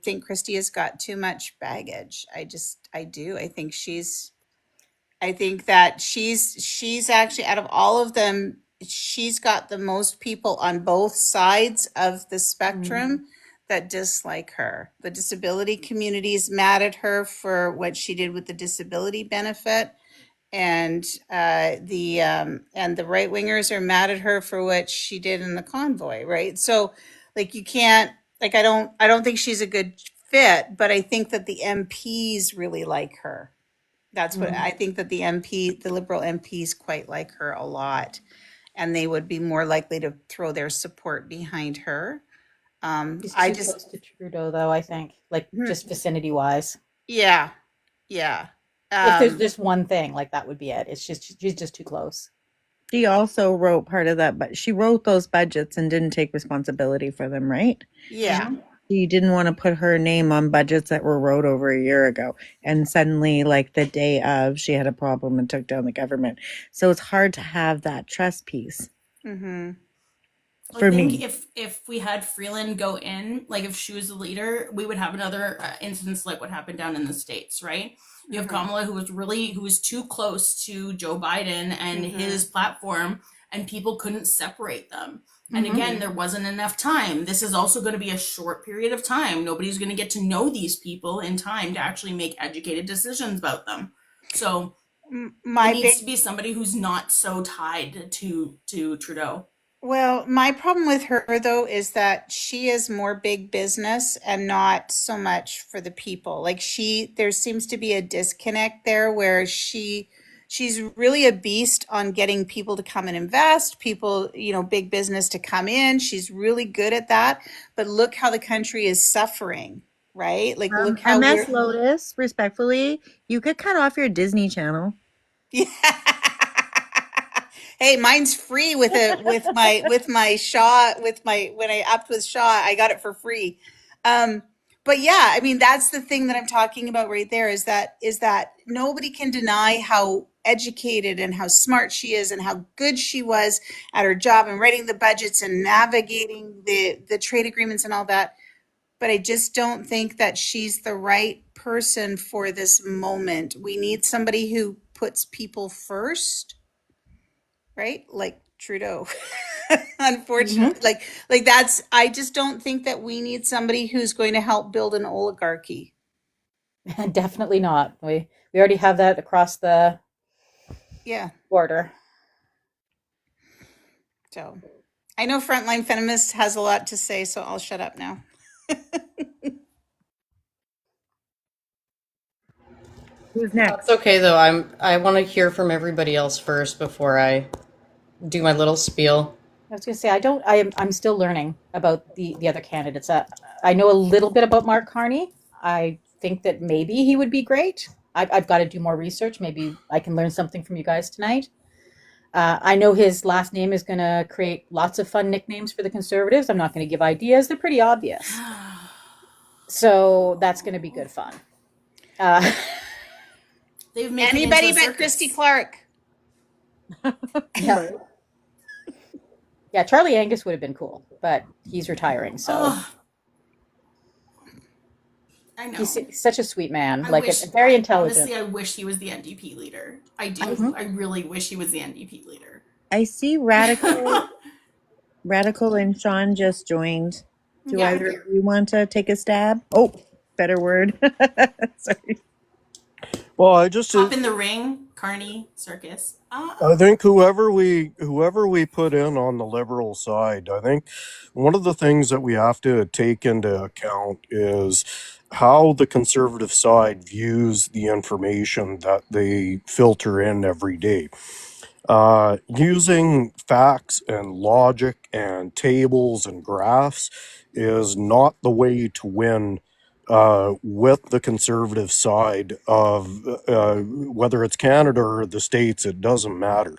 think Christy has got too much baggage. I do. I think that she's actually out of all of them, she's got the most people on both sides of the spectrum that dislike her. The disability community is mad at her for what she did with the disability benefit, and the right wingers are mad at her for what she did in the convoy, right? So, like, you can't, like, I don't think she's a good fit, but I think that the MPs really like her. That's what I think, that the Liberal MPs quite like her a lot, and they would be more likely to throw their support behind her. He's I too just, close to Trudeau, though, I think, like just vicinity wise. yeah, yeah. If there's just one thing, like that would be it. It's just she's just too close. She also wrote part of that, but she wrote those budgets and didn't take responsibility for them, right? Yeah. She didn't want to put her name on budgets that were wrote over a year ago. And suddenly, like the day of, she had a problem and took down the government. So it's hard to have that trust piece Mm-hmm. for I think me. if we had Freeland go in, like if she was the leader, we would have another instance like what happened down in the States, right? You have Kamala, who was too close to Joe Biden and his platform, and people couldn't separate them. And again, there wasn't enough time. This is also going to be a short period of time. Nobody's going to get to know these people in time to actually make educated decisions about them. So My it needs big to be somebody who's not so tied to Trudeau. Well, my problem with her though is that she is more big business and not so much for the people. Like there seems to be a disconnect there where she's really a beast on getting people to come and invest, people, big business to come in. She's really good at that. But look how the country is suffering, right? Like look how MS Lotus, respectfully, you could cut off your Disney Channel. Yeah. Hey, mine's free with my Shaw when I upped with Shaw, I got it for free. But yeah, I mean that's the thing that I'm talking about right there is that nobody can deny how educated and how smart she is and how good she was at her job and writing the budgets and navigating the trade agreements and all that. But I just don't think that she's the right person for this moment. We need somebody who puts people first, right? Like Trudeau. Unfortunately, like that's I just don't think that we need somebody who's going to help build an oligarchy. Definitely not. We already have that across the Yeah. border. So I know Frontline Feminist has a lot to say, so I'll shut up now. Who's That's next? okay though. I want to hear from everybody else first before I do my little spiel. I was going to say I'm still learning about the other candidates. I know a little bit about Mark Carney. I think that maybe he would be great. I've got to do more research. Maybe I can learn something from you guys tonight. I know his last name is going to create lots of fun nicknames for the Conservatives. I'm not going to give ideas. They're pretty obvious. So that's going to be good fun. They've made Anybody it into a but Christy circus. Clark. Yeah. Yeah, Charlie Angus would have been cool, but he's retiring, so Ugh. I know. he's such a sweet man, I like wish, very intelligent. honestly, I wish he was the NDP leader. I do. I really wish he was the NDP leader. I see Radical and Sean just joined. Do Yeah. either of you want to take a stab? Oh, better word. Sorry. Well, I just Up in the ring, Carney, circus. I think whoever we put in on the liberal side, I think one of the things that we have to take into account is how the conservative side views the information that they filter in every day. Using facts and logic and tables and graphs is not the way to win with the conservative side of whether it's Canada or the States, it doesn't matter.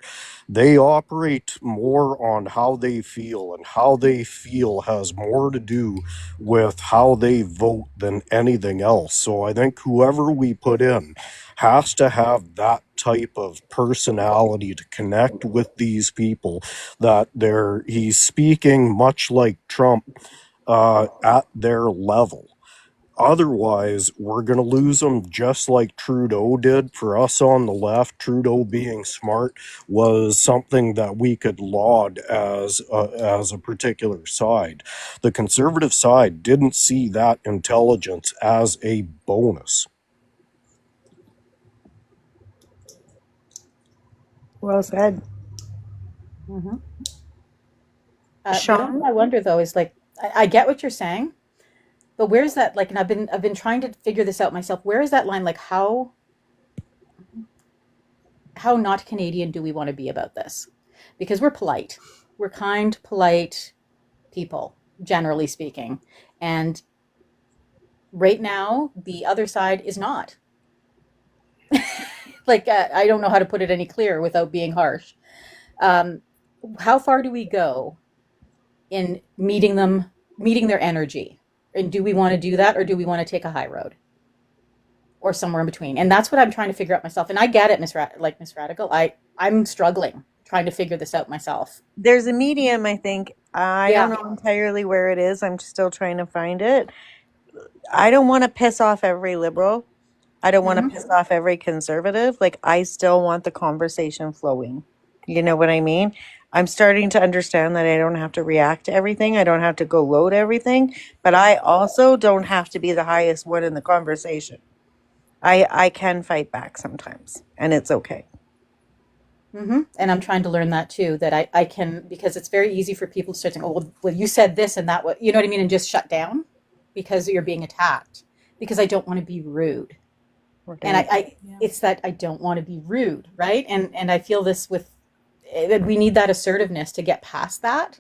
They operate more on how they feel, and how they feel has more to do with how they vote than anything else. So I think whoever we put in has to have that type of personality to connect with these people, that he's speaking much like Trump at their level. Otherwise, we're going to lose them just like Trudeau did. For us on the left, Trudeau being smart was something that we could laud as a particular side. The conservative side didn't see that intelligence as a bonus. Well said. Mm-hmm. The only thing Sean? I wonder though is like I get what you're saying, but where's that like? And I've been trying to figure this out myself. Where is that line? Like how not Canadian do we want to be about this? Because we're polite, we're kind, polite people, generally speaking, and right now the other side is not. Like I don't know how to put it any clearer without being harsh. Um, how far do we go in meeting their energy? And do we want to do that, or do we want to take a high road, or somewhere in between? And that's what I'm trying to figure out myself. And I get it, Miss Radical. I'm struggling trying to figure this out myself. There's a medium, I think. I Yeah. don't know entirely where it is. I'm still trying to find it. I don't want to piss off every liberal. I don't want to piss off every conservative. Like, I still want the conversation flowing. You know what I mean? I'm starting to understand that I don't have to react to everything. I don't have to go load everything, but I also don't have to be the highest one in the conversation. I can fight back sometimes, and it's okay. And I'm trying to learn that too, that I can, because it's very easy for people to start saying, oh, well, you said this and that, you know what I mean? And just shut down because you're being attacked, because I don't want to be rude. And it's that I don't want to be rude, right? And I feel this with, we need that assertiveness to get past that.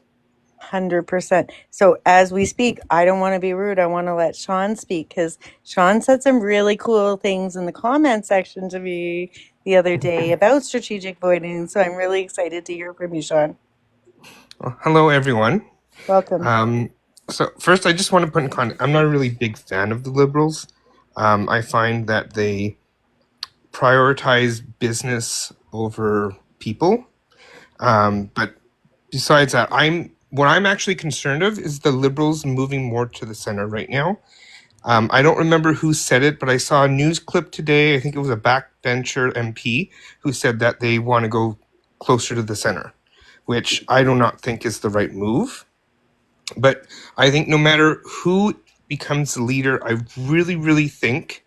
100%. So as we speak, I don't want to be rude. I want to let Sean speak because Sean said some really cool things in the comment section to me the other day about strategic voting. So I'm really excited to hear from you, Sean. Well, hello, everyone. Welcome. So first, I just want to put in context, I'm not a really big fan of the Liberals. I find that they prioritize business over people. But besides that, what I'm actually concerned of is the Liberals moving more to the center right now. I don't remember who said it, but I saw a news clip today. I think it was a backbencher MP who said that they want to go closer to the center, which I do not think is the right move. But I think no matter who becomes the leader, I really, really think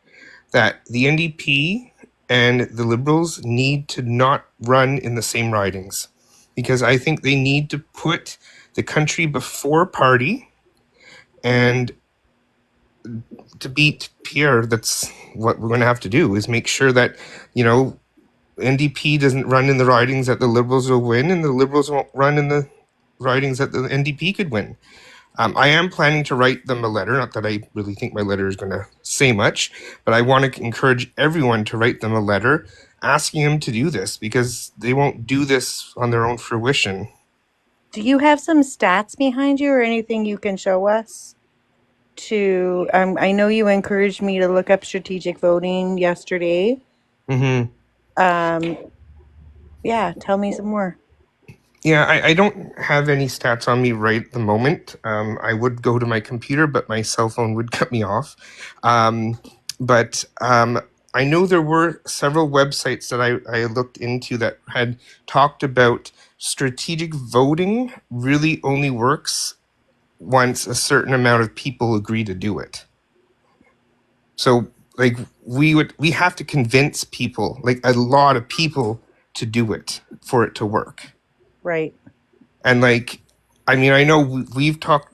that the NDP and the Liberals need to not run in the same ridings, because I think they need to put the country before party. And to beat Pierre, that's what we're going to have to do, is make sure that, NDP doesn't run in the ridings that the Liberals will win, and the Liberals won't run in the ridings that the NDP could win. I am planning to write them a letter. Not that I really think my letter is going to say much, but I want to encourage everyone to write them a letter asking them to do this, because they won't do this on their own fruition. Do you have some stats behind you or anything you can show us? I know you encouraged me to look up strategic voting yesterday. Yeah, tell me some more. Yeah, I don't have any stats on me right at the moment. I would go to my computer, but my cell phone would cut me off. But I know there were several websites that I looked into that had talked about strategic voting really only works once a certain amount of people agree to do it. So, like, we have to convince people, like a lot of people, to do it for it to work. Right. And like, I mean, I know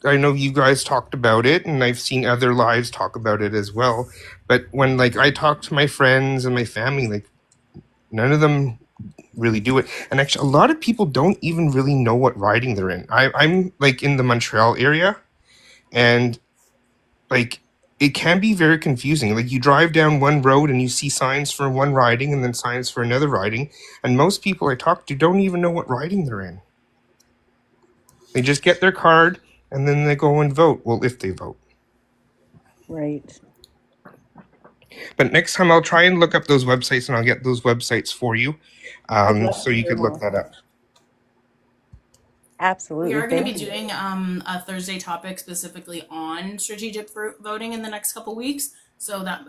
I know you guys talked about it, and I've seen other lives talk about it as well. But when like I talk to my friends and my family, like none of them really do it. And actually, a lot of people don't even really know what riding they're in. I'm like in the Montreal area, and like it can be very confusing. Like you drive down one road and you see signs for one riding and then signs for another riding. And most people I talk to don't even know what riding they're in. They just get their card and then they go and vote. Well, if they vote. Right. But next time I'll try and look up those websites, and I'll get those websites for you, so you could look that up. Absolutely. We are going to be doing a Thursday topic specifically on strategic voting in the next couple weeks, so that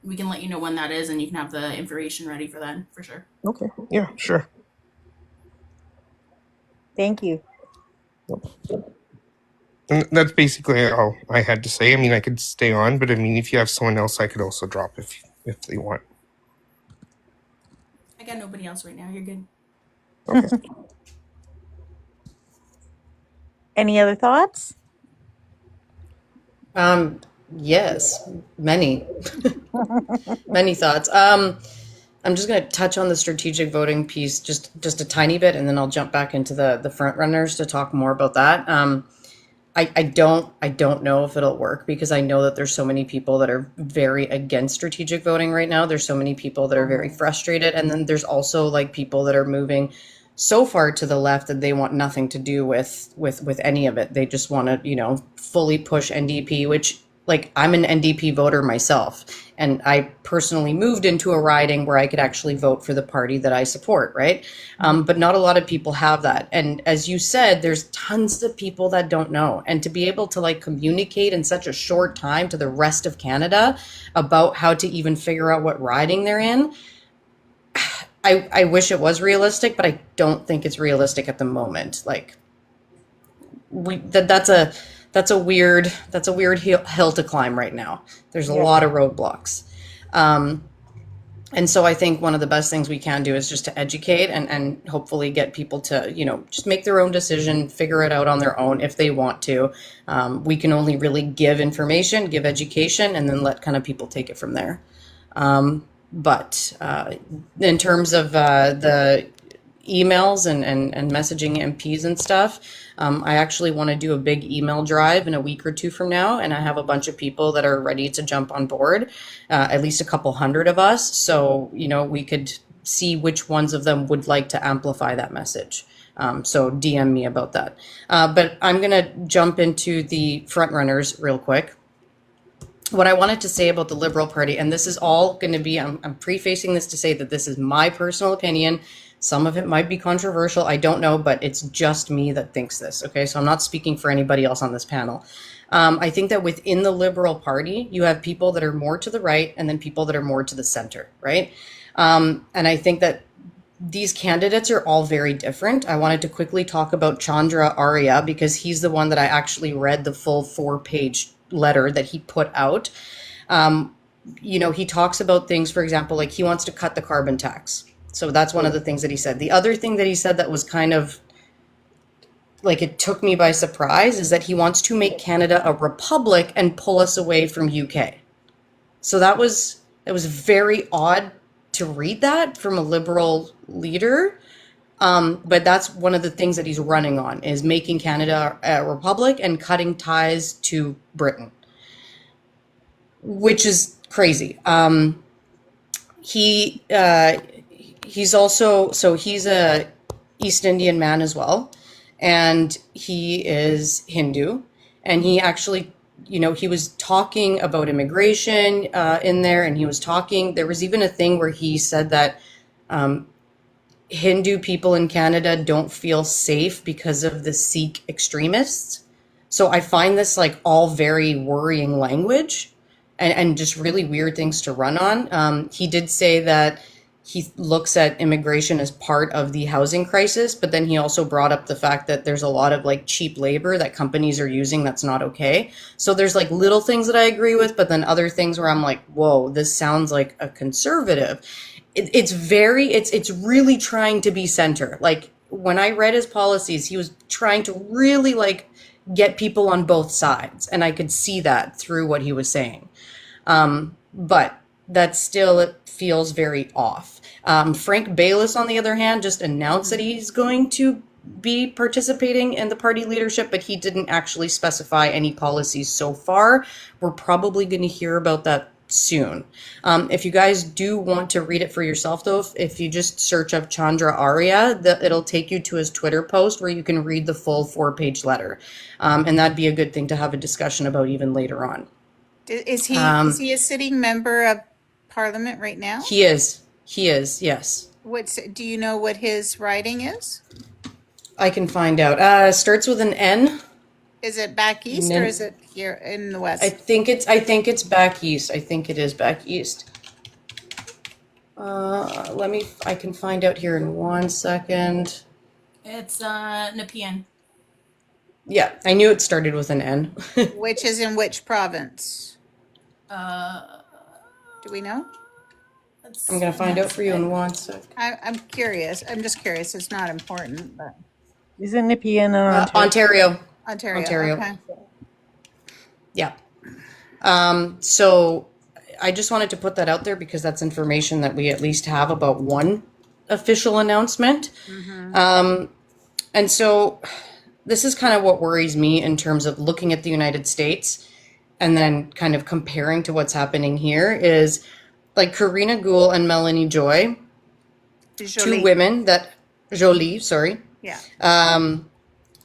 we can let you know when that is, and you can have the information ready for then, for sure. Okay. Yeah, sure. Thank you. And that's basically all I had to say. I mean, I could stay on, but I mean, if you have someone else, I could also drop if they want. I got nobody else right now. You're good. Okay. Any other thoughts? Yes, many, many thoughts. I'm just going to touch on the strategic voting piece just a tiny bit, and then I'll jump back into the front runners to talk more about that. I don't know if it'll work, because I know that there's so many people that are very against strategic voting right now. There's so many people that are very frustrated, and then there's also like people that are moving so far to the left that they want nothing to do with any of it. They just want to, fully push NDP, which, like, I'm an NDP voter myself, and I personally moved into a riding where I could actually vote for the party that I support, right? But not a lot of people have that. And as you said, there's tons of people that don't know. And to be able to like communicate in such a short time to the rest of Canada about how to even figure out what riding they're in, I wish it was realistic, but I don't think it's realistic at the moment. Like that's a weird hill to climb right now. There's a Yeah. lot of roadblocks. And so I think one of the best things we can do is just to educate and hopefully get people to, just make their own decision, figure it out on their own if they want to. We can only really give information, give education, and then let kind of people take it from there. But in terms of the emails and messaging MPs and stuff, I actually want to do a big email drive in a week or two from now, and I have a bunch of people that are ready to jump on board, at least a couple hundred of us. So, we could see which ones of them would like to amplify that message. So DM me about that. But I'm going to jump into the front runners real quick. What I wanted to say about the Liberal Party, and this is all going to be, I'm prefacing this to say that this is my personal opinion. Some of it might be controversial, I don't know, but it's just me that thinks this, okay? So I'm not speaking for anybody else on this panel. I think that within the Liberal Party, you have people that are more to the right and then people that are more to the center, right? And I think that these candidates are all very different. I wanted to quickly talk about Chandra Arya because he's the one that I actually read the full 4-page letter that he put out. He talks about things, for example, like he wants to cut the carbon tax. So that's one of the things that he said. The other thing that he said that was kind of like it took me by surprise is that he wants to make Canada a republic and pull us away from UK. So it was very odd to read that from a Liberal leader. But that's one of the things that he's running on is making Canada a republic and cutting ties to Britain, which is crazy. He's a East Indian man as well, and he is Hindu, and he actually, he was talking about immigration in there, and there was even a thing where he said that Hindu people in Canada don't feel safe because of the Sikh extremists. So I find this like all very worrying language and just really weird things to run on. He did say that he looks at immigration as part of the housing crisis, but then he also brought up the fact that there's a lot of like cheap labor that companies are using that's not okay. So there's like little things that I agree with, but then other things where I'm like, whoa, this sounds like a conservative. It's really trying to be center. Like when I read his policies, he was trying to really like get people on both sides. And I could see that through what he was saying. But that still, it feels very off. Frank Baylis, on the other hand, just announced that he's going to be participating in the party leadership, but he didn't actually specify any policies so far. We're probably going to hear about that soon. If you guys do want to read it for yourself, though, if you just search up Chandra Arya, it'll take you to his Twitter post where you can read the full 4-page letter. And that'd be a good thing to have a discussion about even later on. Is he a sitting member of Parliament right now? He is, yes. Do you know what his riding is? I can find out. Starts with an N. Is it back east or is it here in the west? I think it's back east. I think it is back east. I can find out here in 1 second. It's Nepean. Yeah, I knew it started with an N. Which is in which province? Do we know? I'm gonna find out for you in 1 sec. I'm curious. I'm just curious. It's not important, but Isn't Nepean in Ontario. Ontario. Okay. Yeah. So I just wanted to put that out there because that's information that we at least have about one official announcement. And so this is kind of what worries me in terms of looking at the United States and then kind of comparing to what's happening here is like Karina Gould and Melanie Joy, two women that Jolie, sorry. Yeah.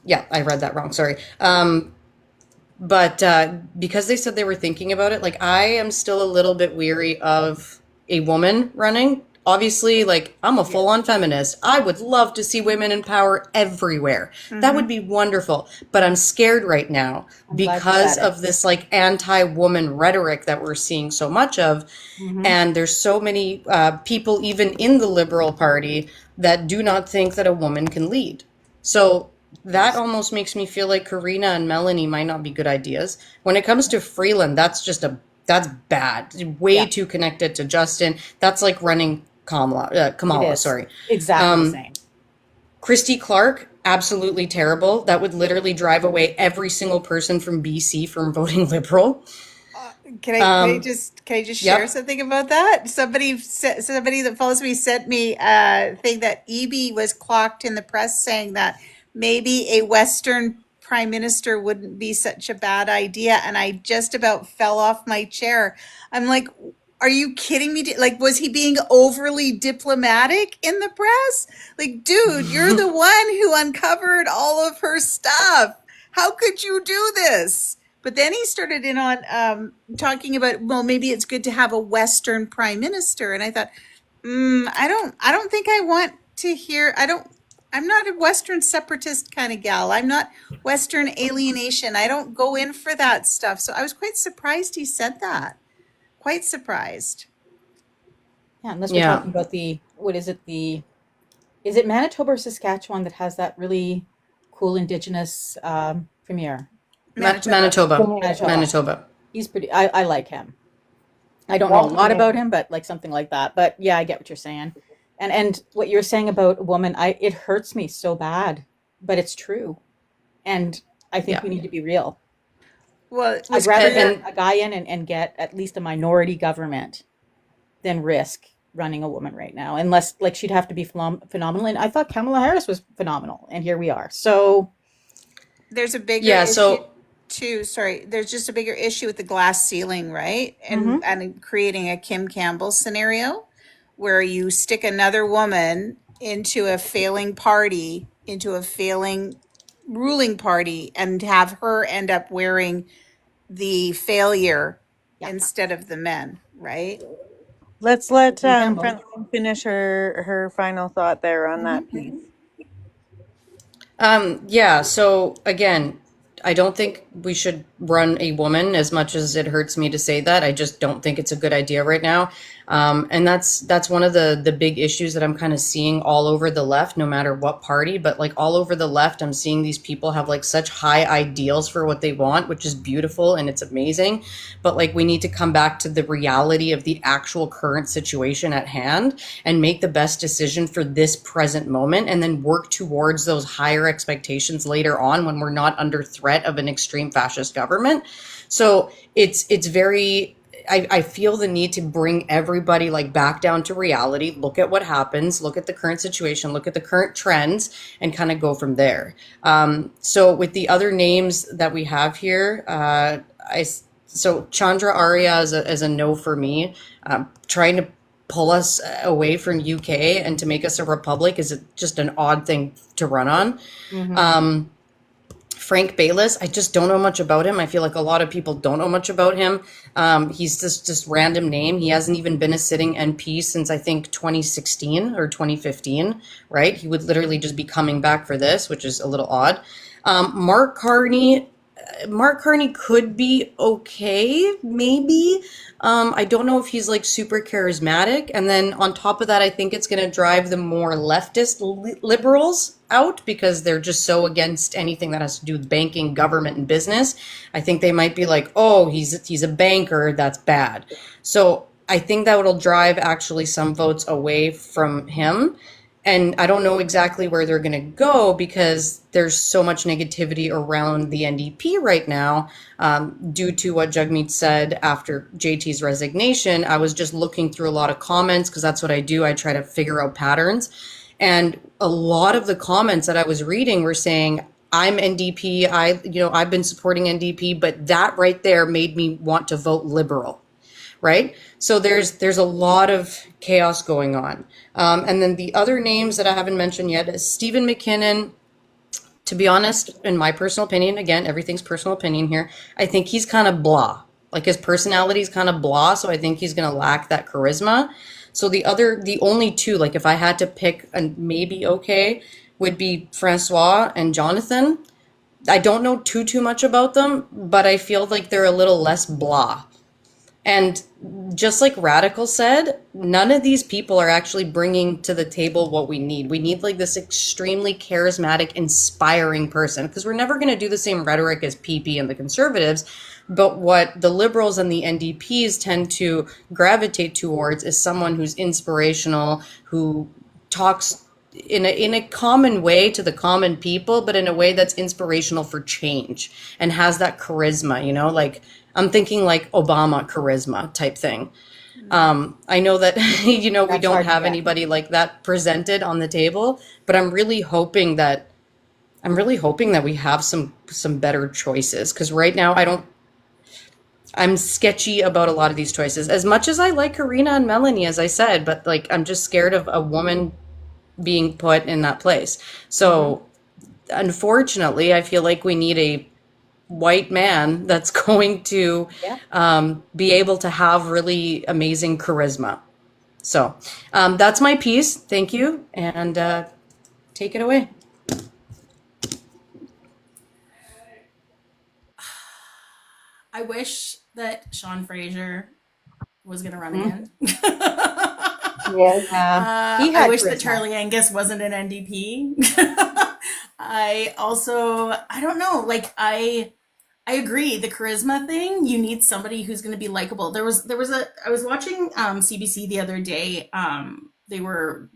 Yeah, I read that wrong. Sorry. But because they said they were thinking about it, like I am still a little bit weary of a woman running. obviously, like, I'm a full-on feminist. I would love to see women in power everywhere. That would be wonderful. But I'm scared right now I'm glad you because said it. of this like anti-woman rhetoric that we're seeing so much of. And there's so many people, even in the Liberal Party, that do not think that a woman can lead. So that almost makes me feel like Karina and Melanie might not be good ideas. When it comes to Freeland, that's bad. Way Yeah, too connected to Justin. That's like running it Kamala, is sorry. exactly the same. Christy Clark, absolutely terrible. That would literally drive away every single person from BC from voting Liberal. Can I just share Yep. something about that? Somebody that follows me sent me a thing that EB was clocked in the press saying that maybe a Western prime minister wouldn't be such a bad idea, and I just about fell off my chair. I'm like, are you kidding me? Like, was he being overly diplomatic in the press? Like, dude, you're the one who uncovered all of her stuff. How could you do this? But then he started in on talking about, well, maybe it's good to have a Western prime minister, and I thought, I don't think I want to hear. I'm not a Western separatist kind of gal. I'm not Western alienation. I don't go in for that stuff. So I was quite surprised he said that. Quite surprised. Yeah, unless we're Yeah. talking about what is it, is it Manitoba or Saskatchewan that has that really cool Indigenous premier? Manitoba. Manitoba. Manitoba. Manitoba. He's pretty, I like him. I don't know a Walter lot about Mann. him, but like something like that. But yeah, I get what you're saying. And what you're saying about a woman, it hurts me so bad, but it's true. And I think Yeah. we need to be real. Well, it I'd was rather clear. get a guy in and get at least a minority government than risk running a woman right now. Unless, like, she'd have to be phenomenal. And I thought Kamala Harris was phenomenal. And here we are. So, There's a bigger Yeah, issue so too. Sorry, there's just a bigger issue with the glass ceiling, right? mhm. And creating a Kim Campbell scenario where you stick another woman into a failing party, into a failing ruling party, and have her end up wearing the failure Yeah, instead of the men, right? Let's let Kim Campbell. Frontline finish her final thought there on that piece. Yeah, so again, I don't think we should run a woman as much as it hurts me to say that. I just don't think it's a good idea right now. And that's one of the big issues that I'm kind of seeing all over the left, no matter what party, but like all over the left, I'm seeing these people have like such high ideals for what they want, which is beautiful and it's amazing. But like we need to come back to the reality of the actual current situation at hand and make the best decision for this present moment and then work towards those higher expectations later on when we're not under threat of an extreme fascist government. So it's very I feel the need to bring everybody like back down to reality, look at what happens, look at the current situation, look at the current trends, and kind of go from there. So with the other names that we have here, so Chandra Arya is a no for me. Trying to pull us away from UK and to make us a republic is just an odd thing to run on. Frank Bayless, I just don't know much about him. I feel like a lot of people don't know much about him. He's just random name. He hasn't even been a sitting MP since I think 2016 or 2015, right? He would literally just be coming back for this, which is a little odd. Mark Carney, Mark Carney could be okay, maybe. I don't know if he's like super charismatic. And then on top of that, I think it's going to drive the more leftist liberals out because they're just so against anything that has to do with banking, government, and business. I think they might be like, oh, he's a banker, that's bad. So I think that will drive actually some votes away from him. And I don't know exactly where they're going to go because there's so much negativity around the NDP right now due to what Jagmeet said after JT's resignation. I was just looking through a lot of comments because that's what I do. I try to figure out patterns. And a lot of the comments that I was reading were saying, I'm NDP, I've been supporting NDP, but that right there made me want to vote Liberal. Right? So there's a lot of chaos going on. And then the other names that I haven't mentioned yet is Stephen McKinnon. To be honest, in my personal opinion, again, everything's personal opinion here, I think he's kind of blah. Like his personality is kind of blah, so I think he's going to lack that charisma. So the only two, like if I had to pick a maybe okay, would be Francois and Jonathan. I don't know too much about them, but I feel like they're a little less blah. And just like Radical said, none of these people are actually bringing to the table what we need. We need like this extremely charismatic, inspiring person because we're never going to do the same rhetoric as PP and the Conservatives. But what the Liberals and the NDPs tend to gravitate towards is someone who's inspirational, who talks in a common way to the common people, but in a way that's inspirational for change and has that charisma, like I'm thinking like Obama charisma type thing. I know that, we That's don't hard to have get. anybody like that presented on the table, but I'm really hoping that we have some better choices. Cause right now I'm sketchy about a lot of these choices as much as I like Karina and Melanie, as I said, but like, I'm just scared of a woman being put in that place. So unfortunately, I feel like we need a white man that's going to Yeah. be able to have really amazing charisma. So that's my piece. Thank you. And take it away. I wish that Sean Fraser was going to run Mhm. again. Yes. He I had wish that charisma. Charlie Angus wasn't an NDP. I don't know, like I agree. The charisma thing, you need somebody who's going to be likable. I was watching CBC the other day. They were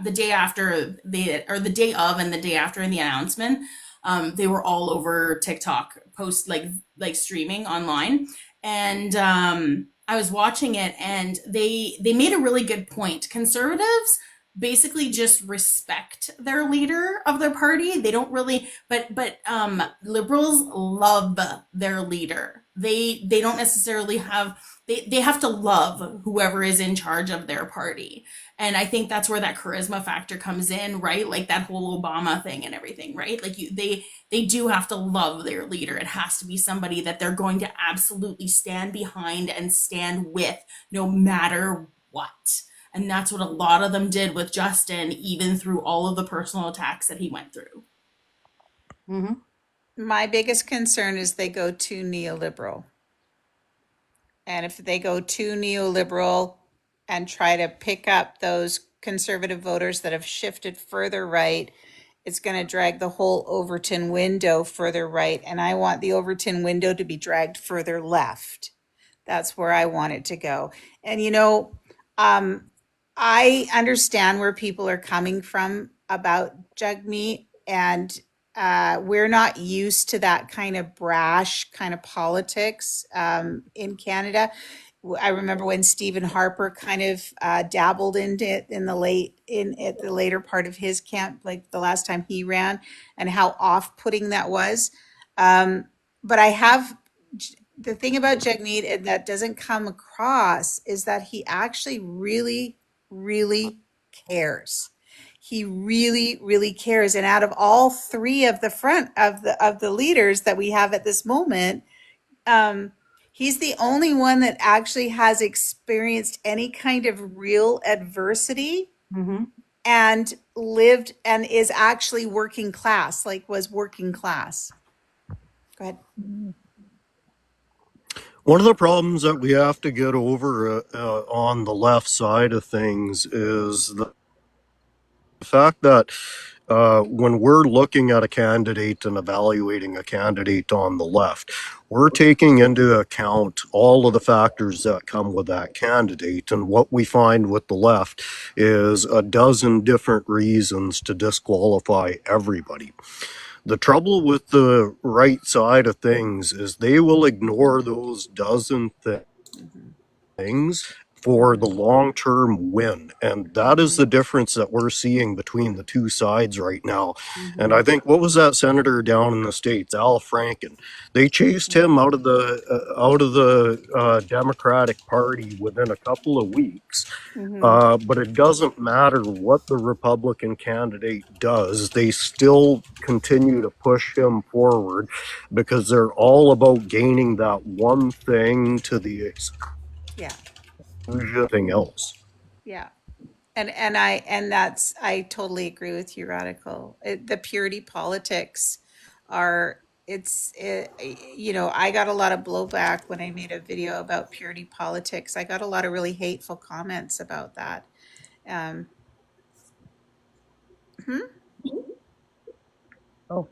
the day after the day of and the day after the announcement. They were all over TikTok, post like streaming online, and I was watching it, and they made a really good point. Conservatives basically just respect their leader of their party. They don't really, but liberals love their leader. They don't necessarily have, they have to love whoever is in charge of their party. And I think that's where that charisma factor comes in, right? Like that whole Obama thing and everything, right? Like they do have to love their leader. It has to be somebody that they're going to absolutely stand behind and stand with no matter what. And that's what a lot of them did with Justin, even through all of the personal attacks that he went through. Hmm. My biggest concern is they go too neoliberal. And if they go too neoliberal and try to pick up those conservative voters that have shifted further right, it's going to drag the whole Overton window further right. And I want the Overton window to be dragged further left. That's where I want it to go. And um, I understand where people are coming from about Jagmeet, and we're not used to that kind of brash kind of politics in Canada. I remember when Stephen Harper kind of dabbled into it in at the later part of his camp, like the last time he ran, and how off-putting that was. But I have the thing about Jagmeet that doesn't come across is that he actually really, really cares. He really, really cares. And out of all three of the front of the leaders that we have at this moment, um, he's the only one that actually has experienced any kind of real adversity Hmm. and lived and is actually working class, like was working class. Go ahead. One of the problems that we have to get over on the left side of things is the fact that when we're looking at a candidate and evaluating a candidate on the left, we're taking into account all of the factors that come with that candidate. And what we find with the left is a dozen different reasons to disqualify everybody. The trouble with the right side of things is they will ignore those dozen things for the long term win. And that is the difference that we're seeing between the two sides right now. And I think, what was that senator down in the States, Al Franken? They chased him out of the Democratic Party within a couple of weeks. But it doesn't matter what the Republican candidate does, they still continue to push him forward because they're all about gaining that one thing to the Yeah. exclusion of everything else. Yeah. I totally agree with you, Radical. The purity politics are I got a lot of blowback when I made a video about purity politics. I got a lot of really hateful comments about that. Um, hmm? Oh,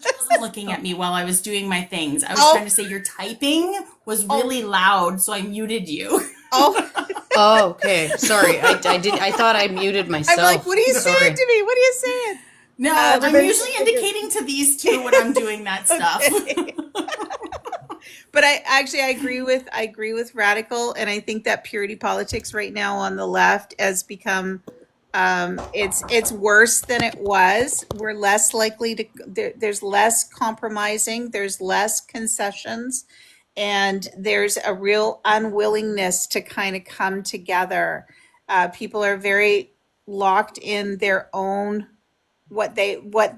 She wasn't looking at me while I was doing my things. I was Oh, trying to say your typing was really loud, so I muted you. oh. Oh, okay. Sorry. I thought I muted I'm like, myself. what are you saying Sorry. to me? What are you saying? No, But I'm then, usually indicating to these two when I'm doing that stuff. okay. But I agree with Radical, and I think that purity politics right now on the left has become it's worse than it was. We're less likely to there's less compromising, there's less concessions, and there's a real unwillingness to kind of come together. People are very locked in their own what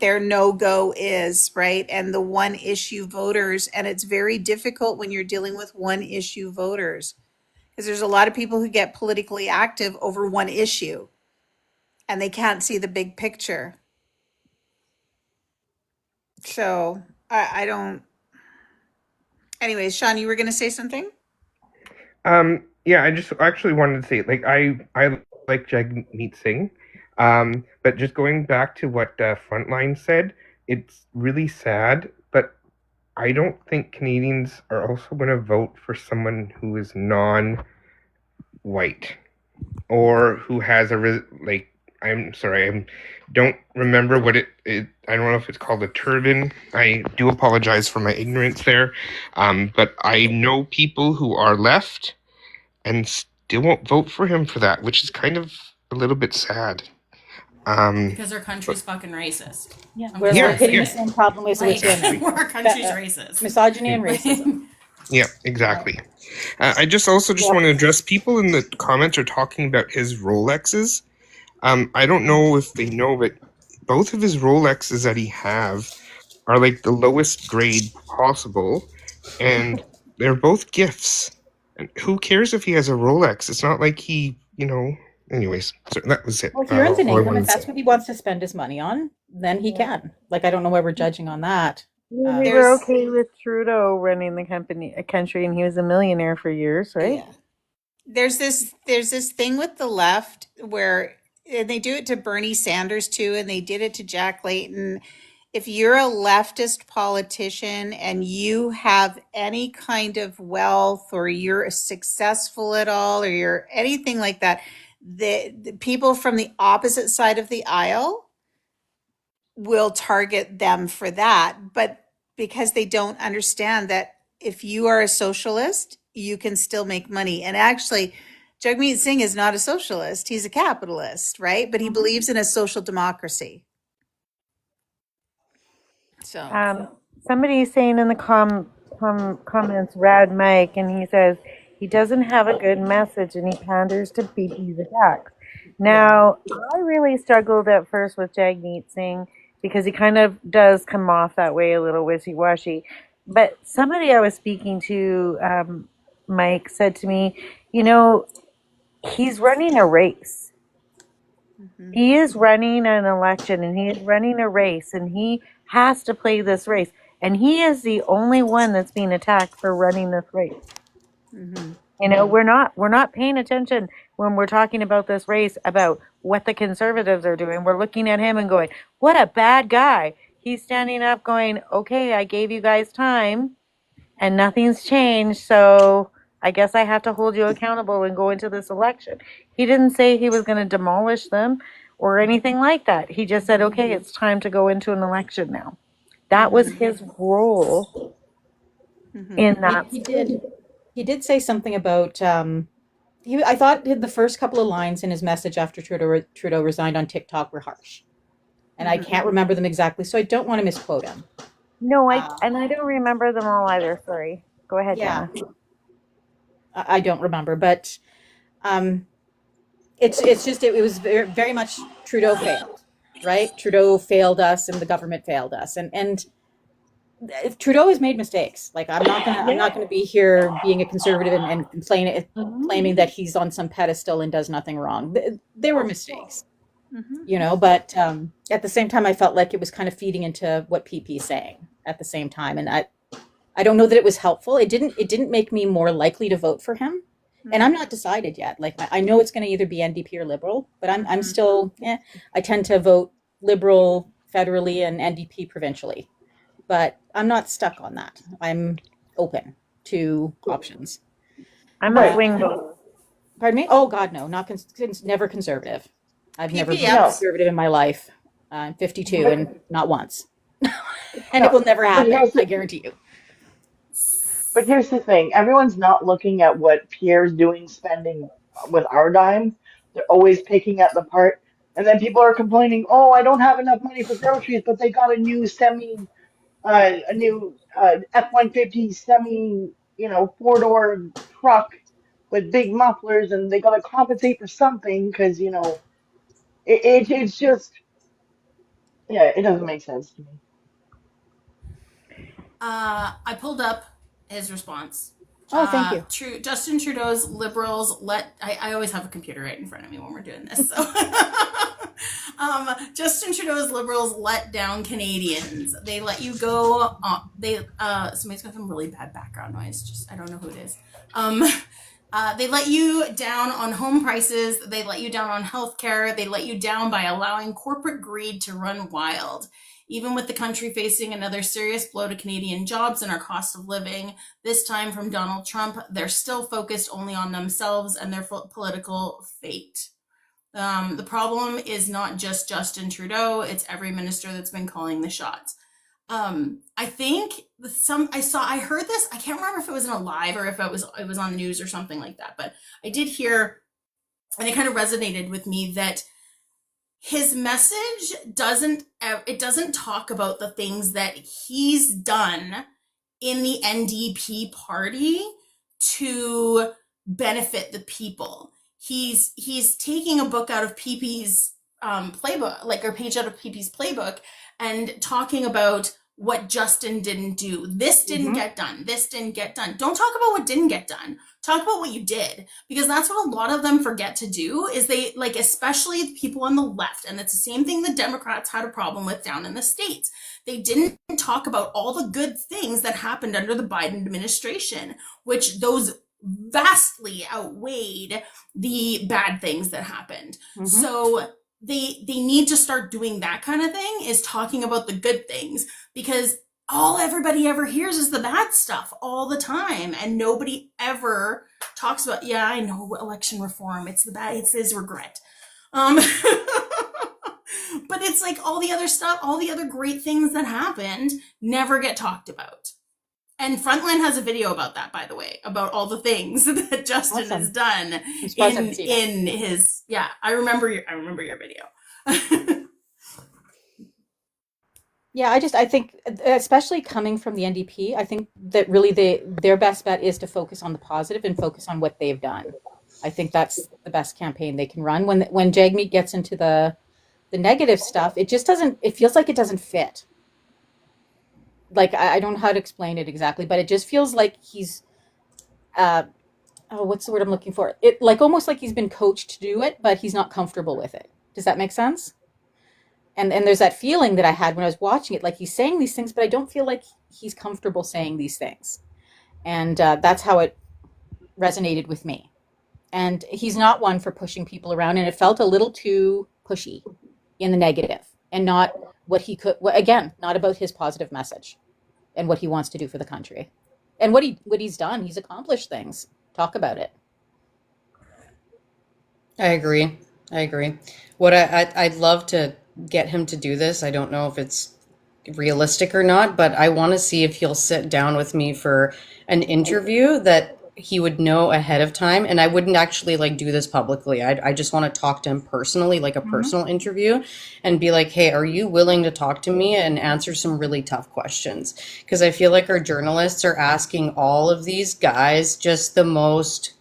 their no-go is, right? And the one issue voters, and it's very difficult when you're dealing with one issue voters because there's a lot of people who get politically active over one issue and they can't see the big picture. So I don't. Anyways, Sean, you were going to say something? Yeah, I just actually wanted to say, like, I like Jagmeet Singh, but just going back to what Frontline said, it's really sad, but I don't think Canadians are also going to vote for someone who is non-white or who has like. I'm sorry, I don't remember what I don't know if it's called a turban. I do apologize for my ignorance there, but I know people who are left and still won't vote for him for that, which is kind of a little bit sad. Because our country's fucking racist. Yeah, I'm we're, just Yeah, we're gonna say hitting yeah, the it. same problem with Like, women. our country's racist. Misogyny and racism. yeah, exactly. I just also just want to address people in the comments are talking about his Rolexes. I don't know if they know, but both of his Rolexes that he have are like the lowest grade possible, and they're both gifts. And who cares if he has a Rolex? It's not like he, Anyways, so that was it. Well, he earns an All I income. wanted If to say. that's what he wants to spend his money on, then he can. Like, I don't know why we're judging on that. we were There's okay with Trudeau running the country, and he was a millionaire for years, right? yeah. There's this thing with the left where and they do it to Bernie Sanders too, and they did it to Jack Layton. If you're a leftist politician and you have any kind of wealth or you're successful at all or you're anything like that, the people from the opposite side of the aisle will target them for that. But because they don't understand that if you are a socialist, you can still make money. And actually, Jagmeet Singh is not a socialist, he's a capitalist, right? But he believes in a social democracy. So, Somebody's saying in the comments, Rad Mike, and he says he doesn't have a good message and he panders to BP's attacks. Now, I really struggled at first with Jagmeet Singh because he kind of does come off that way a little wishy-washy. But somebody I was speaking to, Mike, said to me, he's running a race. mhm, He is running an election and he is running a race and he has to play this race. And he is the only one that's being attacked for running this race. mhm, We're not paying attention when we're talking about this race about what the conservatives are doing. We're looking at him and going, what a bad guy. He's standing up going, okay, I gave you guys time and nothing's changed, so I guess I have to hold you accountable and go into this election. He didn't say he was going to demolish them or anything like that. He just said, okay, it's time to go into an election now. That was his role mhm. in He, that. he did. He did say something about. I thought the first couple of lines in his message after Trudeau resigned on TikTok were harsh, and I can't remember them exactly, so I don't want to misquote him. No, I don't remember them all either. Sorry. Go ahead, Yeah, Jenna. I don't remember, but um, it's just it was very, very much Trudeau failed, right? Trudeau failed us, and the government failed us, and Trudeau has made mistakes. Like I'm not gonna be here being a conservative and claiming that he's on some pedestal and does nothing wrong. There were mistakes, but at the same time, I felt like it was kind of feeding into what PP's saying at the same time, and I don't know that it was helpful. It didn't make me more likely to vote for him. And I'm not decided yet. Like I know it's going to either be NDP or Liberal, but I'm still. I tend to vote Liberal federally and NDP provincially, but I'm not stuck on that. I'm open to options. I'm a swing voter. Pardon me? Oh God, no, not never conservative. I've never been PPF. conservative in my life. I'm 52 But, and not once, and no, it will never but happen. here's I the, guarantee you. but here's the thing. Everyone's not looking at what Pierre's doing spending with our dime. They're always picking at the part. And then people are complaining, oh, I don't have enough money for groceries, but they got a new F-150 semi, four-door truck with big mufflers, and they got to compensate for something because, it's just, yeah, it doesn't make sense to me. I pulled up his response. Oh, thank you. Justin Trudeau's Liberals I always have a computer right in front of me when we're doing this. So, Justin Trudeau's Liberals let down Canadians. They let you go. Somebody's got some really bad background noise. Just I don't know who it is. They let you down on home prices. They let you down on healthcare. They let you down by allowing corporate greed to run wild. Even with the country facing another serious blow to Canadian jobs and our cost of living, this time from Donald Trump, they're still focused only on themselves and their political fate. The problem is not just Justin Trudeau, it's every minister that's been calling the shots. I think I heard this, I can't remember if it was in a live or if it was on the news or something like that, but I did hear, and it kind of resonated with me, that his message doesn't talk about the things that he's done in the NDP party to benefit the people. He's taking a book out of PP's playbook, like a page out of PP's playbook, and talking about what Justin didn't do. This didn't get done. This didn't get done. Don't talk about what didn't get done. Talk about what you did, because that's what a lot of them forget to do, is they, like, especially the people on the left, and it's the same thing the Democrats had a problem with down in the States. They didn't talk about all the good things that happened under the Biden administration, which those vastly outweighed the bad things that happened. So they need to start doing that kind of thing, is talking about the good things, because all everybody ever hears is the bad stuff all the time, and nobody ever talks about, yeah, I know election reform, it's the bad, it's his regret. But it's like all the other stuff, all the other great things that happened never get talked about. And Frontline has a video about that, by the way, about all the things that Justin has done in his, yeah, I remember your video. Yeah, I think, especially coming from the NDP, I think that really their best bet is to focus on the positive and focus on what they've done. I think that's the best campaign they can run. When Jagmeet gets into the negative stuff, it just doesn't. It feels like it doesn't fit. Like I don't know how to explain it exactly, but it just feels like he's, what's the word I'm looking for? It like almost like he's been coached to do it, but he's not comfortable with it. Does that make sense? And there's that feeling that I had when I was watching it, like he's saying these things, but I don't feel like he's comfortable saying these things. And that's how it resonated with me. And he's not one for pushing people around, and it felt a little too pushy in the negative, and not what he could, again, not about his positive message and what he wants to do for the country. And what he's done, he's accomplished things. Talk about it. I agree. What I'd love to get him to do this. I don't know if it's realistic or not, but I want to see if he'll sit down with me for an interview that he would know ahead of time. And I wouldn't actually like do this publicly. I just want to talk to him personally, like a personal interview, and be like, hey, are you willing to talk to me and answer some really tough questions? Because I feel like our journalists are asking all of these guys just the most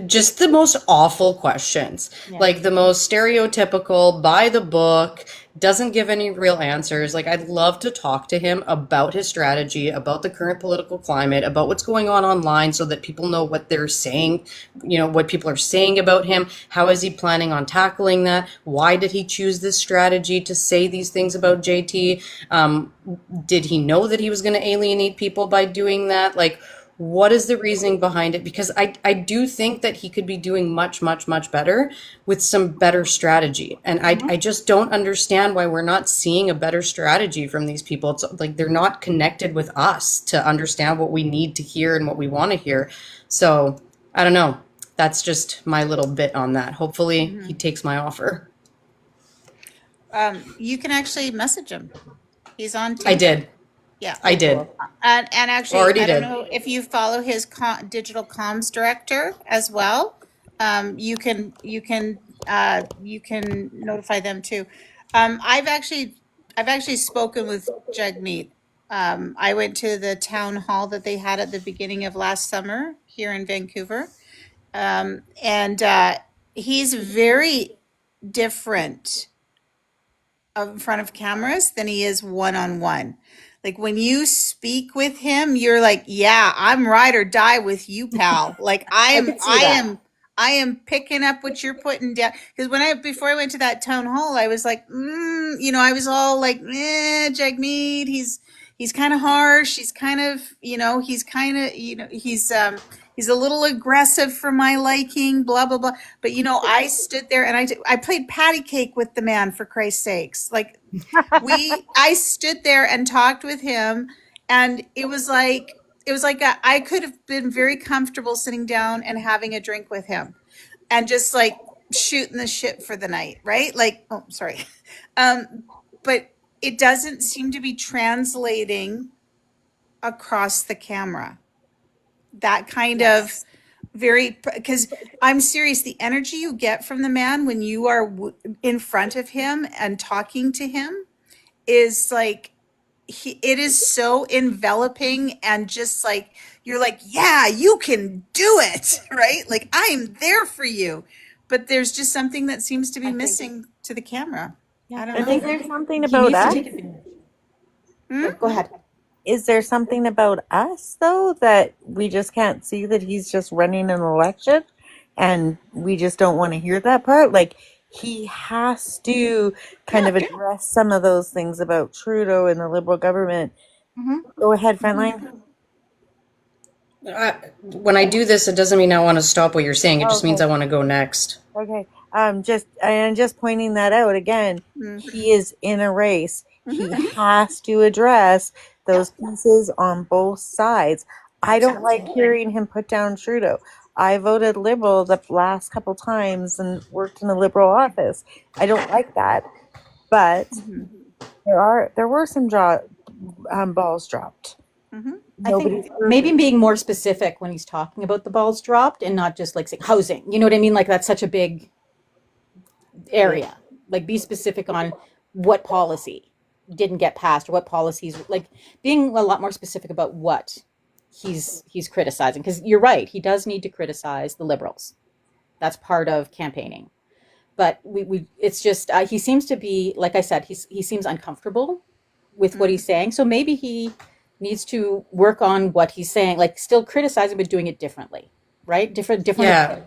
Just the most awful questions, Yeah. like the most stereotypical, by the book, doesn't give any real answers. Like, I'd love to talk to him about his strategy, about the current political climate, about what's going on online so that people know what they're saying, what people are saying about him. How is he planning on tackling that? Why did he choose this strategy to say these things about JT? Did he know that he was going to alienate people by doing that? Like, what is the reasoning behind it? Because I do think that he could be doing much, much, much better with some better strategy. And I just don't understand why we're not seeing a better strategy from these people. It's like they're not connected with us to understand what we need to hear and what we want to hear. So I don't know. That's just my little bit on that. Hopefully he takes my offer. You can actually message him. He's on I Tinder. did. Yeah. I did. And actually, Already I don't did. know if you follow his digital comms director as well. You can notify them too. I've actually spoken with Jagmeet. I went to the town hall that they had at the beginning of last summer here in Vancouver, and he's very different in front of cameras than he is one-on-one. Like when you speak with him, you're like, yeah, I'm ride or die with you, pal. Like I am picking up what you're putting down. Because before I went to that town hall, I was like, I was all like, Jagmeet, he's kind of harsh. He's kind of, he's kind of, he's a little aggressive for my liking, blah, blah, blah. But, I stood there and I played patty cake with the man, for Christ's sakes. Like I stood there and talked with him, and I could have been very comfortable sitting down and having a drink with him and just like shooting the shit for the night, right? Like, oh, sorry. But it doesn't seem to be translating across the camera. That kind of because I'm serious, the energy you get from the man when you are in front of him and talking to him is like, it is so enveloping, and just like, you're like, yeah, you can do it, right? Like, I'm there for you. But there's just something that seems to be missing to the camera. Yeah, I don't I know. think there's something he about needs to us. take advantage. Go ahead. Is there something about us, though, that we just can't see that he's just running an election and we just don't want to hear that part? Like, he has to kind of address some of those things about Trudeau and the Liberal government. Go ahead, Frontline. When I do this, it doesn't mean I want to stop what you're saying. It just means Okay. I want to go next. Okay. Just pointing that out again. He is in a race. He has to address those pieces on both sides. I don't like hearing him put down Trudeau. I voted Liberal the last couple times and worked in a Liberal office. I don't like that, but there were some balls dropped. I think maybe being more specific when he's talking about the balls dropped and not just like saying housing. You know what I mean? Like that's such a big area. Like be specific on what policy didn't get passed or what policies, like being a lot more specific about what he's criticizing. Because you're right, he does need to criticize the Liberals. That's part of campaigning. But it's just he seems to be, like I said, he seems uncomfortable with what he's saying. So maybe he needs to work on what he's saying, like still criticizing but doing it differently, right? Different approach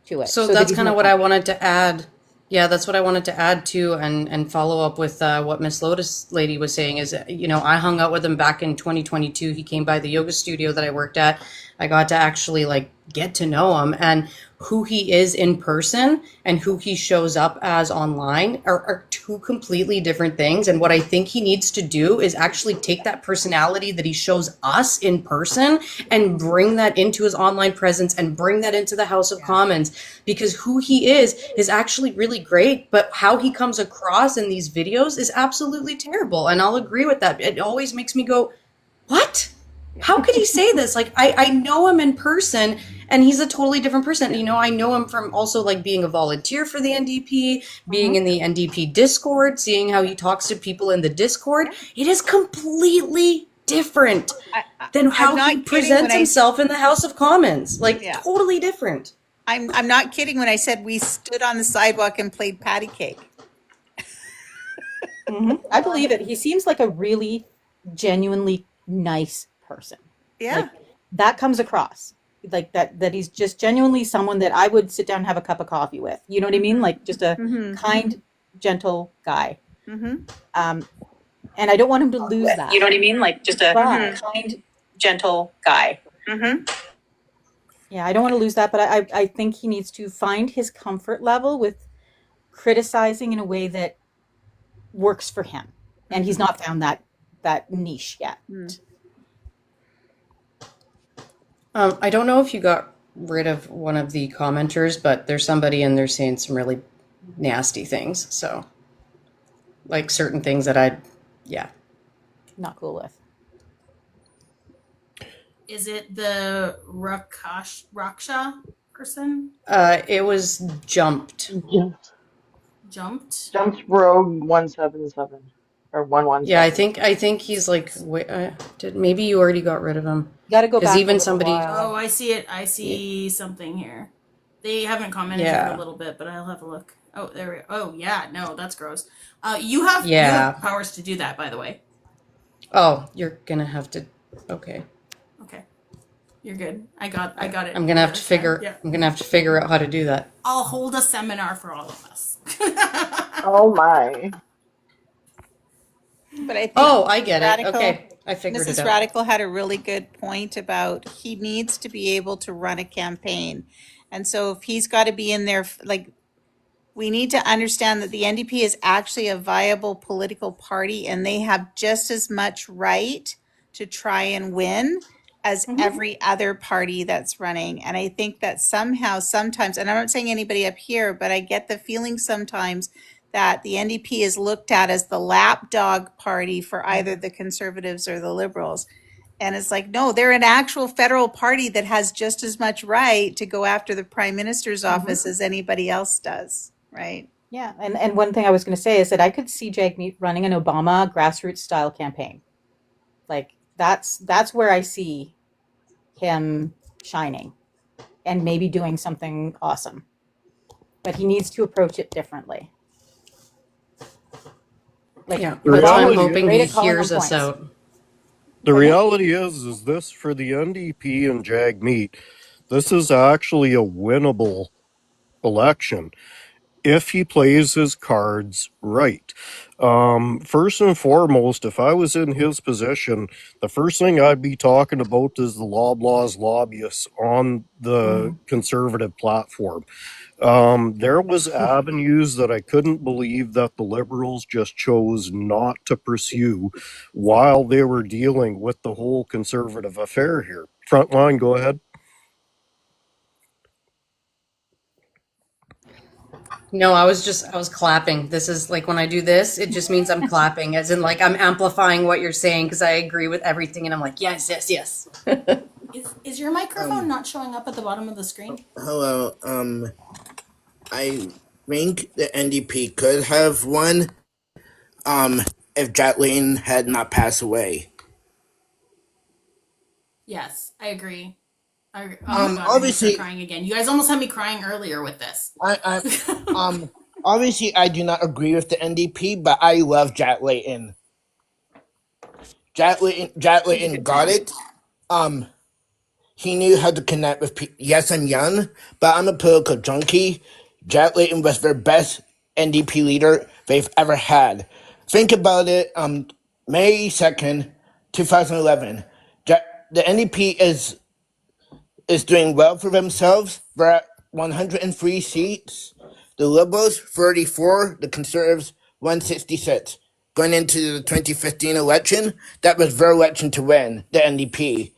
to it. So that's kind of what I wanted to add. Yeah, that's what I wanted to add to and follow up with what Miss Lotus lady was saying is, I hung out with him back in 2022. He came by the yoga studio that I worked at. I got to actually like get to know him, and who he is in person and who he shows up as online are two completely different things. And what I think he needs to do is actually take that personality that he shows us in person and bring that into his online presence and bring that into the House of Commons, because who he is actually really great, but how he comes across in these videos is absolutely terrible. And I'll agree with that. It always makes me go, what? How could he say this? Like, I know him in person and he's a totally different person. I know him from also like being a volunteer for the NDP, being in the NDP Discord, seeing how he talks to people in the Discord. It is completely different than I'm how not he kidding when presents himself in the House of Commons. Like, Yeah. totally different. I'm not kidding when I said we stood on the sidewalk and played patty cake. I believe it. He seems like a really genuinely nice person. Yeah. Like that comes across. Like that he's just genuinely someone that I would sit down and have a cup of coffee with. You know what I mean? Like just a kind, gentle guy. And I don't want him to lose that. You know what I mean? Like just a kind, gentle guy. Yeah, I don't want to lose that, but I think he needs to find his comfort level with criticizing in a way that works for him. And he's not found that niche yet. I don't know if you got rid of one of the commenters, but there's somebody in there saying some really nasty things. So, like certain things that Not cool with. Is it the Raksha person? It was jumped. Jumped? Jumped Rogue 177 or 117. Yeah, I think he's like. Wait, maybe you already got rid of him. Got to go Because back even a little somebody. while. Oh, I see it. I see something here. They haven't commented for Yeah. a little bit, but I'll have a look. Oh, there we go. Oh, yeah. No, that's gross. You have powers to do that, by the way. Oh, you're gonna have to. Okay. Okay. You're good. I got it. I'm gonna have to figure. Yeah. I'm gonna have to figure out how to do that. I'll hold a seminar for all of us. Oh my. But I think Oh, I get Radical, it. Okay, I figured Mrs. it out. Radical had a really good point about he needs to be able to run a campaign. And so if he's got to be in there, like, we need to understand that the NDP is actually a viable political party and they have just as much right to try and win as every other party that's running. And I think that somehow, sometimes, and I'm not saying anybody up here, but I get the feeling sometimes that the NDP is looked at as the lapdog party for either the Conservatives or the Liberals. And it's like, no, they're an actual federal party that has just as much right to go after the Prime Minister's office as anybody else does, right? Yeah, and one thing I was going to say is that I could see Jagmeet running an Obama grassroots style campaign. Like that's where I see him shining and maybe doing something awesome. But he needs to approach it differently. Like, Yeah, The that's why I'm reality hoping Great he at calling hears them us points. out. The reality is this for the NDP and Jagmeet, this is actually a winnable election if he plays his cards right. First and foremost, if I was in his position, the first thing I'd be talking about is the Loblaws lobbyists on the conservative platform. There was avenues that I couldn't believe that the Liberals just chose not to pursue while they were dealing with the whole conservative affair here. Frontline, go ahead. No, I was clapping. This is like when I do this, it just means I'm clapping, as in like I'm amplifying what you're saying because I agree with everything, and I'm like, yes, yes, yes. Is your microphone not showing up at the bottom of the screen? Hello. I think the NDP could have won. If Jacqueline had not passed away. Yes, I agree. Oh my God, Obviously, I'm crying again. You guys almost had me crying earlier with this. Obviously, I do not agree with the NDP, but I love Jack Layton. Jack Layton got it. He knew how to connect with people. Yes, I'm young, but I'm a political junkie. Jack Layton was their best NDP leader they've ever had. Think about it. May 2nd, 2011. The NDP is doing well for themselves. They're at 103 seats. The Liberals, 34. The Conservatives, 166. Going into the 2015 election, that was their election to win, the NDP.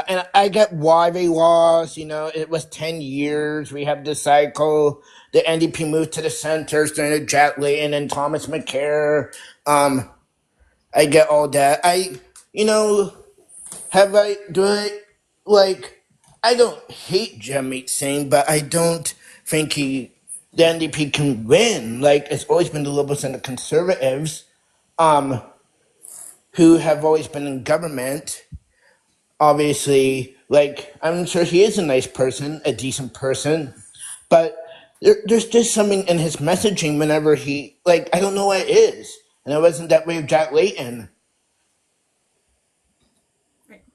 And I get why they lost. You know, it was 10 years. We have this cycle. The NDP moved to the center, starting with Jack Layton and Thomas McCarr. I get all that. I don't hate Jagmeet Singh, but I don't think the NDP can win. Like, it's always been the Liberals and the Conservatives. who have always been in government, obviously, like, I'm sure he is a nice person, a decent person, but there's just something in his messaging whenever he, like, I don't know what it is. And it wasn't that way with Jack Layton.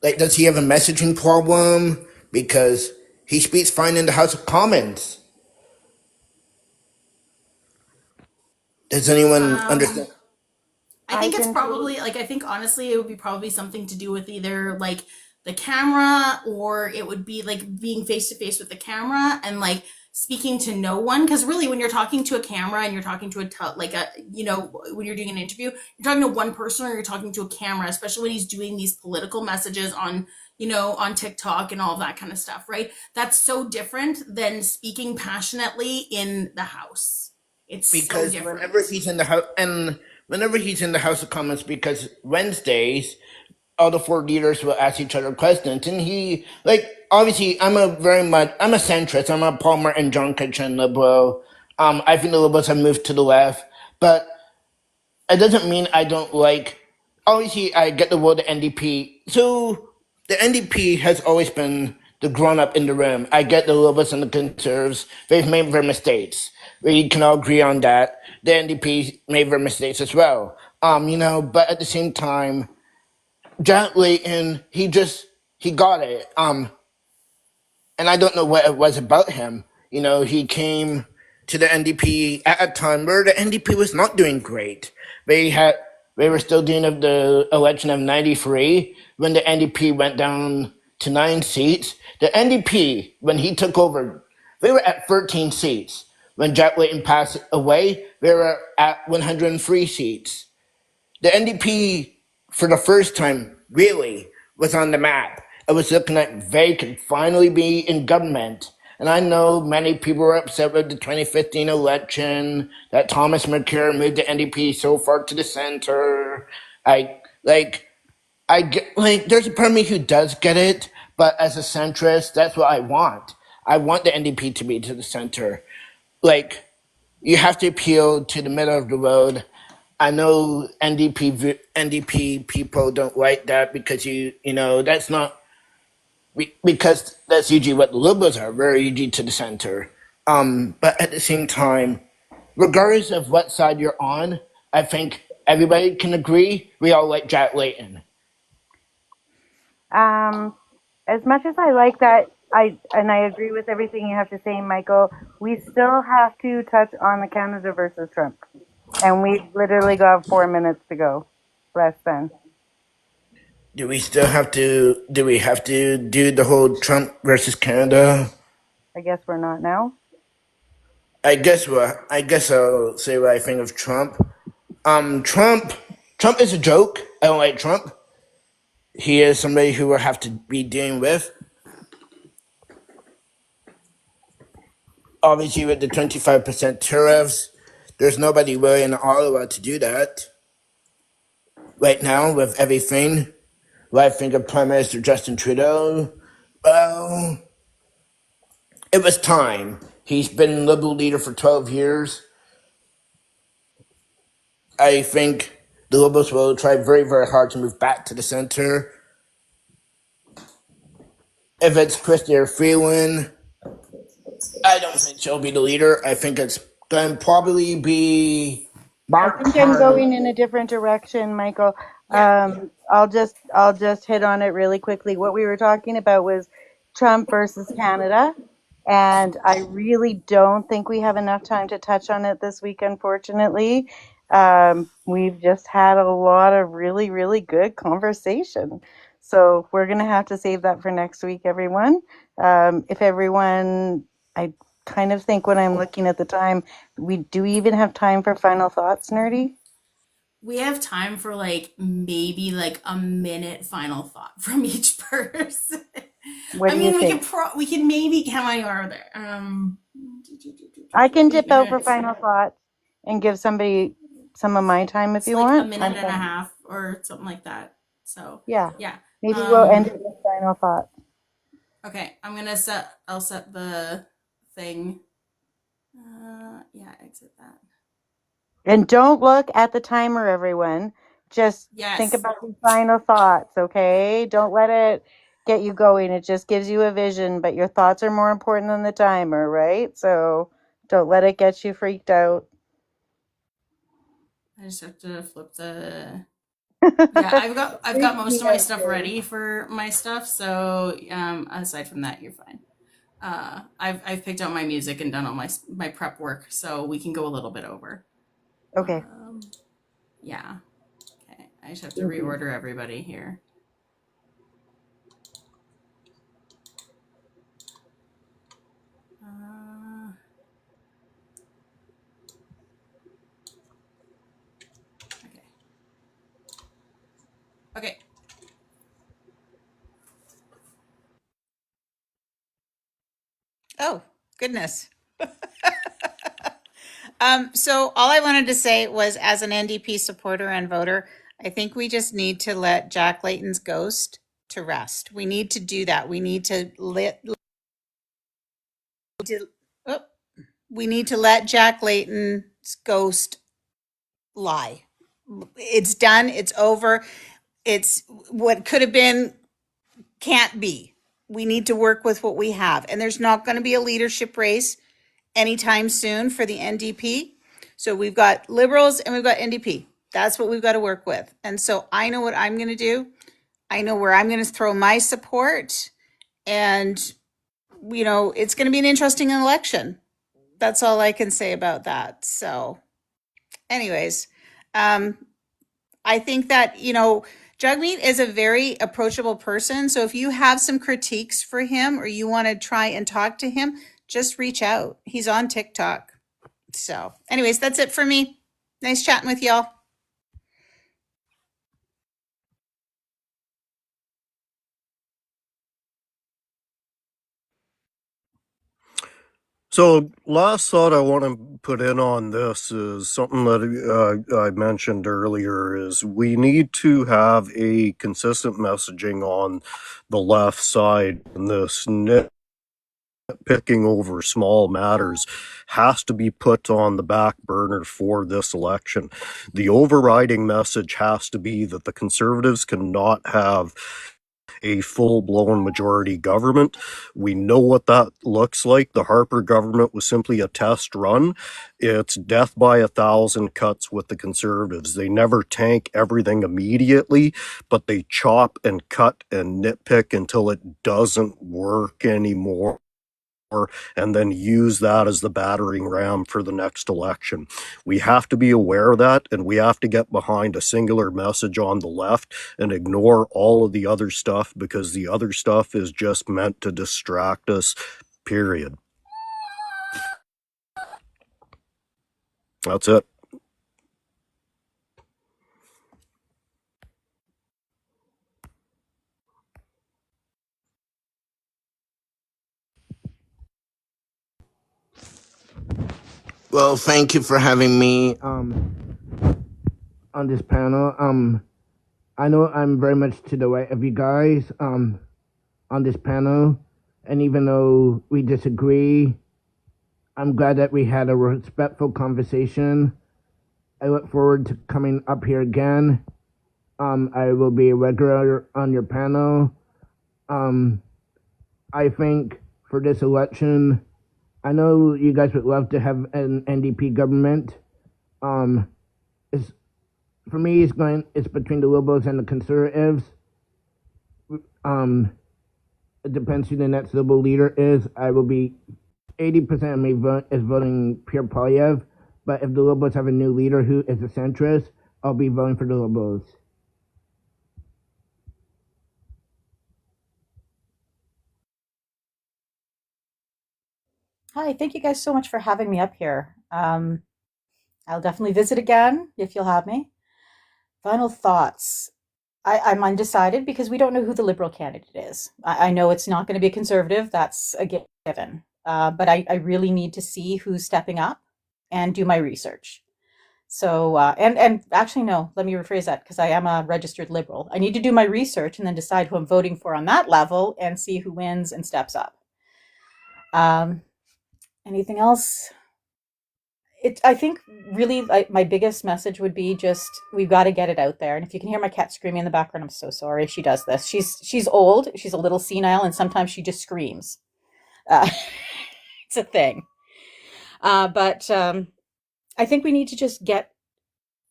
Like, does he have a messaging problem? Because he speaks fine in the House of Commons. Does anyone understand? I I think it's can totally. probably like I think honestly it would be probably something to do with either like the camera or it would be like being face to face with the camera and like speaking to no one because really when you're talking to a camera and you're talking to like a when you're doing an interview you're talking to one person or you're talking to a camera especially when he's doing these political messages on on TikTok and all of that kind of stuff, right? That's so different than speaking passionately in the house. It's so Because different. whenever he's in the House of Commons, because Wednesdays all the four leaders will ask each other questions, and he, like, obviously I'm a centrist. I'm a Paul Martin, John Kitchen liberal. I think the liberals have moved to the left, but it doesn't mean I don't like. Obviously, I get the word NDP. So the NDP has always been the grown up in the room. I get the liberals and the conservatives. They've made their mistakes. We can all agree on that. The NDP made their mistakes as well. But at the same time, Jack Layton, he got it. And I don't know what it was about him. He came to the NDP at a time where the NDP was not doing great. They were still doing the election of '93 when the NDP went down to 9 seats. The NDP, when he took over, they were at 13 seats. When Jack Layton passed away, they were at 103 seats. The NDP, for the first time, really was on the map. It was looking like they could finally be in government. And I know many people were upset with the 2015 election, that Thomas McCarran moved the NDP so far to the center. There's a part of me who does get it, but as a centrist, that's what I want. I want the NDP to be to the center. Like, you have to appeal to the middle of the road. I know NDP people don't like that because that's not because that's usually what the liberals are, very usually to the center. But at the same time, regardless of what side you're on, I think everybody can agree we all like Jack Layton. As much as I like that, I agree with everything you have to say, Michael. We still have to touch on the Canada versus Trump, and we've literally got 4 minutes to go, less than. Do we still have to? Do we have to do the whole Trump versus Canada? I guess we're not now. I guess I'll say what I think of Trump. Trump is a joke. I don't like Trump. He is somebody who we'll have to be dealing with. Obviously, with the 25% tariffs, there's nobody really in Ottawa to do that. Right now, with everything, what I think of Prime Minister Justin Trudeau, well, it was time. He's been Liberal leader for 12 years. I think the Liberals will try very, very hard to move back to the center. If it's Chrystia Freeland, I don't think she'll be the leader. I think it's going to probably be I Mark think I'm Carney. going in a different direction, Michael. Yeah. I'll just hit on it really quickly. What we were talking about was Trump versus Canada, and I really don't think we have enough time to touch on it this week, unfortunately. We've just had a lot of really, really good conversation. So we're going to have to save that for next week, everyone. If everyone, I kind of think when I'm looking at the time, we do even have time for final thoughts, Nerdy? We have time for like maybe like a minute final thought from each person. What I do you mean, think? we can maybe how many are there? I can 8 dip out for minutes. final thoughts and give somebody some of my time if It's you like a want. minute and a half or something like that. So Yeah, yeah. maybe we'll end it with final thoughts. Okay, I'll set the thing. Yeah, exit that. And don't look at the timer, everyone, Just think Yes. about your final thoughts, okay? Don't let it get you going. It just gives you a vision, but your thoughts are more important than the timer, right? So don't let it get you freaked out. I just have to flip the. Yeah, I've got Freaks most me of my out, stuff Jerry. ready for my stuff. So aside from that, you're fine. I've picked out my music and done all my prep work, so we can go a little bit over. Okay. Um, yeah. Okay. I just have to Thank you. reorder everybody here. Uh, okay. Okay. Oh, goodness. So all I wanted to say was, as an NDP supporter and voter, I think we just need to let Jack Layton's ghost to rest. We need to do that. We need to oh, we need to let Jack Layton's ghost lie. It's done. It's over. It's what could have been can't be. We need to work with what we have. And there's not going to be a leadership race anytime soon for the NDP. So we've got Liberals and we've got NDP. That's what we've got to work with. And so I know what I'm going to do. I know where I'm going to throw my support. And, it's going to be an interesting election. That's all I can say about that. So, anyways, um, I think that, Jagmeet is a very approachable person. So if you have some critiques for him or you want to try and talk to him, just reach out. He's on TikTok. So, anyways, that's it for me. Nice chatting with y'all. So, last thought I want to put in on this is something that I mentioned earlier is we need to have a consistent messaging on the left side, and this nitpicking over small matters has to be put on the back burner for this election. The overriding message has to be that the Conservatives cannot have a full-blown majority government. We know what that looks like. The Harper government was simply a test run. It's death by 1,000 cuts with the Conservatives. They never tank everything immediately, but they chop and cut and nitpick until it doesn't work anymore, and then use that as the battering ram for the next election. We have to be aware of that, and we have to get behind a singular message on the left and ignore all of the other stuff, because the other stuff is just meant to distract us, period. That's it. Well, thank you for having me on this panel. I know I'm very much to the right of you guys on this panel, and even though we disagree, I'm glad that we had a respectful conversation. I look forward to coming up here again. I will be a regular on your panel. I think for this election, I know you guys would love to have an NDP government. It's, for me, it's between the Liberals and the Conservatives. It depends who the next Liberal leader is. I will be 80% of me is voting Pierre Poilievre, but if the Liberals have a new leader who is a centrist, I'll be voting for the Liberals. Hi, thank you guys so much for having me up here. I'll definitely visit again if you'll have me. Final thoughts. I'm undecided because we don't know who the Liberal candidate is. I know it's not going to be a Conservative, that's a given. But I really need to see who's stepping up and do my research. So, and actually, no, let me rephrase that because I am a registered Liberal. I need to do my research and then decide who I'm voting for on that level and see who wins and steps up. Um, Anything else? I think really my biggest message would be just we've got to get it out there. And if you can hear my cat screaming in the background, I'm so sorry. She does this. She's old. She's a little senile, and sometimes she just screams. Uh, it's a thing. But I think we need to just get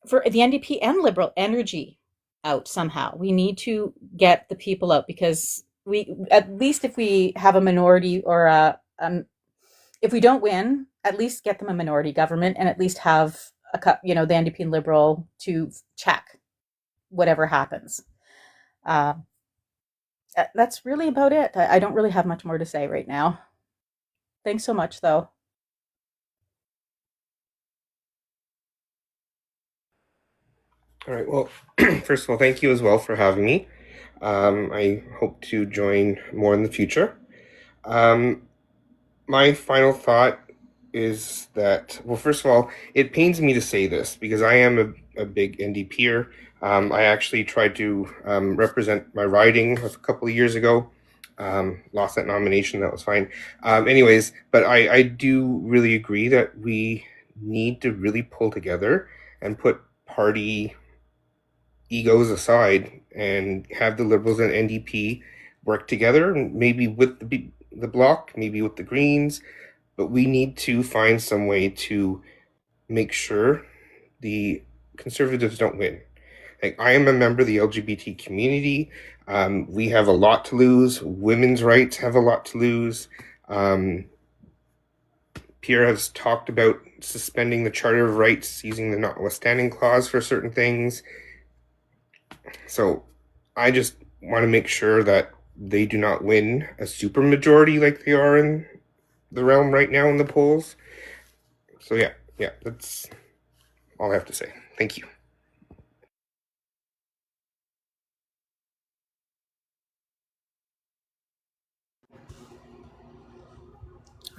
for the NDP and Liberal energy out somehow. We need to get the people out because we, at least if we have a minority or if we don't win, at least get them a minority government and at least have the NDP and Liberal to check whatever happens. That's really about it. I don't really have much more to say right now. Thanks so much, though. All right. Well, first of all, thank you as well for having me. I hope to join more in the future. My final thought is that, well, first of all, it pains me to say this because I am a big NDPer. I actually tried to represent my riding a couple of years ago. Lost that nomination. That was fine. Anyways, but I do really agree that we need to really pull together and put party egos aside and have the Liberals and NDP work together, maybe with the Bloc, maybe with the Greens, but we need to find some way to make sure the Conservatives don't win. Like, I am a member of the LGBT community. We have a lot to lose. Women's rights have a lot to lose. Pierre has talked about suspending the Charter of Rights, using the notwithstanding clause for certain things. So I just want to make sure that they do not win a supermajority like they are in the realm right now in the polls. So yeah, that's all I have to say. Thank you.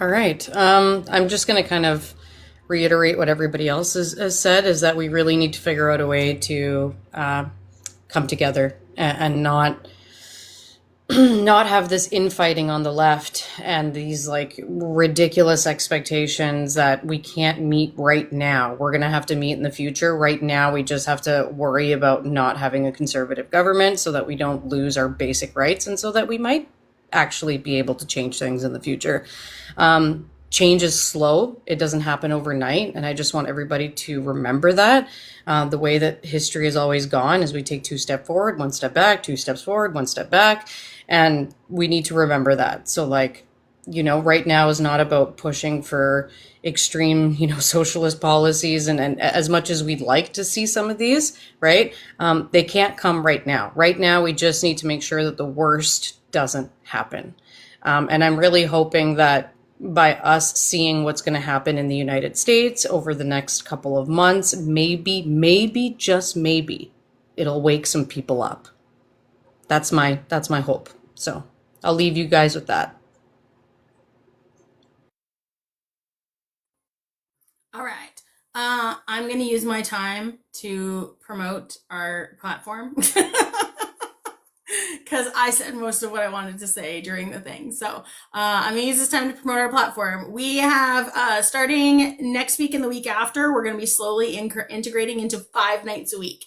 All right. I'm just going to kind of reiterate what everybody else has said, is that we really need to figure out a way to come together and not not have this infighting on the left and these like ridiculous expectations that we can't meet right now. We're going to have to meet in the future. Right now, we just have to worry about not having a conservative government so that we don't lose our basic rights and so that we might actually be able to change things in the future. Change is slow. It doesn't happen overnight. And I just want everybody to remember that. The way that history has always gone is we take 2 steps forward, 1 step back, 2 steps forward, 1 step back. And we need to remember that. So like, right now is not about pushing for extreme, socialist policies. And as much as we'd like to see some of these, right? They can't come right now. Right now, we just need to make sure that the worst doesn't happen. And I'm really hoping that by us seeing what's going to happen in the United States over the next couple of months, maybe, just maybe, it'll wake some people up. That's my hope. So I'll leave you guys with that. All right. I'm going to use my time to promote our platform because I said most of what I wanted to say during the thing. So I'm going to use this time to promote our platform. We have, starting next week and the week after, we're going to be slowly integrating into 5 nights a week.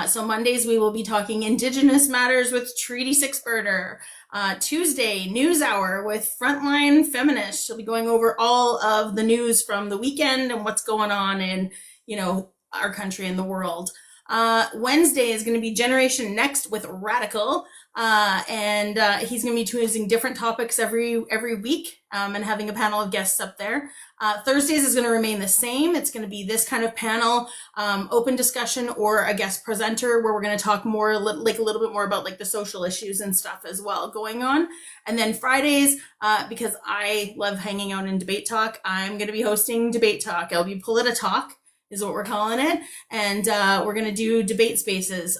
So Mondays, we will be talking Indigenous matters with Treaty 6 Birder. Tuesday, News Hour with Frontline Feminist. She'll be going over all of the news from the weekend and what's going on in, our country and the world. Wednesday is going to be Generation Next with Radical. And he's going to be choosing different topics every week and having a panel of guests up there. Thursdays is going to remain the same. It's going to be this kind of panel, open discussion or a guest presenter where we're going to talk more, like a little bit more about like the social issues and stuff as well going on. And then Fridays, because I love hanging out in Debate Talk, I'm going to be hosting Debate Talk. It'll be Polita-Talk is what we're calling it. And we're going to do debate spaces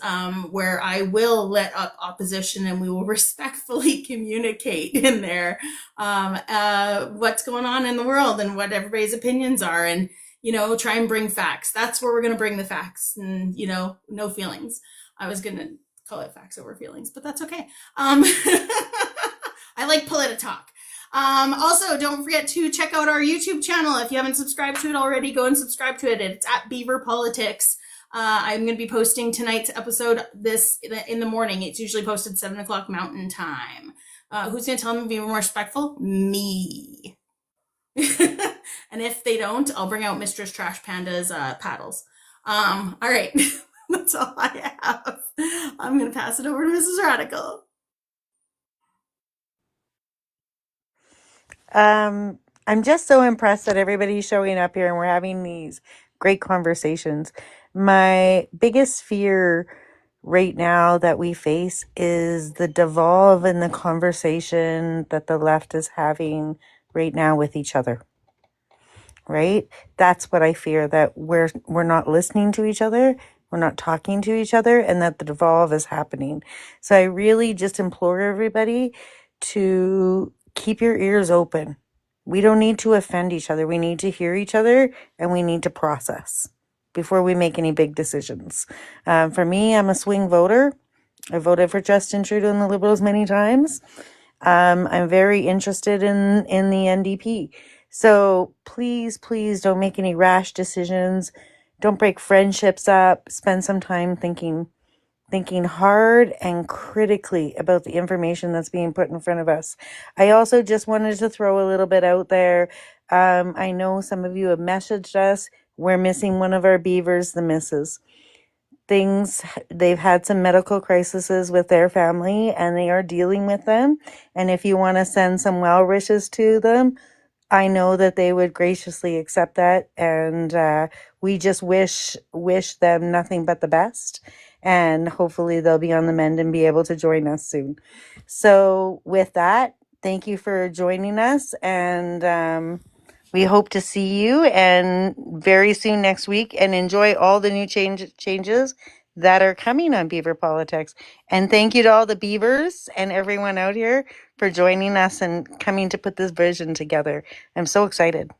where I will let up opposition and we will respectfully communicate in there what's going on in the world and what everybody's opinions are and, try and bring facts. That's where we're going to bring the facts and, no feelings. I was going to call it facts over feelings, but that's okay. I like Polita-Talk. Also, don't forget to check out our YouTube channel. If you haven't subscribed to it already, go and subscribe to it. It's at Beaver Politics. I'm going to be posting tonight's episode in the morning. It's usually posted 7:00 Mountain Time. Who's going to tell them to be more respectful? Me. And if they don't, I'll bring out Mistress Trash Panda's paddles. All right. That's all I have. I'm going to pass it over to Mrs. Radical. I'm just so impressed that everybody's showing up here and we're having these great conversations. My biggest fear right now that we face is the devolve in the conversation that the left is having right now with each other. Right? That's what I fear, that we're not listening to each other, we're not talking to each other, and that the devolve is happening. So I really just implore everybody to keep your ears open. We don't need to offend each other. We need to hear each other and we need to process before we make any big decisions. For me, I'm a swing voter. I voted for Justin Trudeau and the Liberals many times. I'm very interested in the NDP. So please, please don't make any rash decisions. Don't break friendships up. Spend some time thinking hard and critically about the information that's being put in front of us. I also just wanted to throw a little bit out there. I know some of you have messaged us. We're missing one of our beavers, the missus. They've had some medical crises with their family and they are dealing with them. And if you want to send some well wishes to them, I know that they would graciously accept that. And we just wish them nothing but the best. And hopefully they'll be on the mend and be able to join us soon. So with that, thank you for joining us. And we hope to see you and very soon next week, and enjoy all the new changes that are coming on Beaver Politics. And thank you to all the Beavers and everyone out here for joining us and coming to put this vision together. I'm so excited.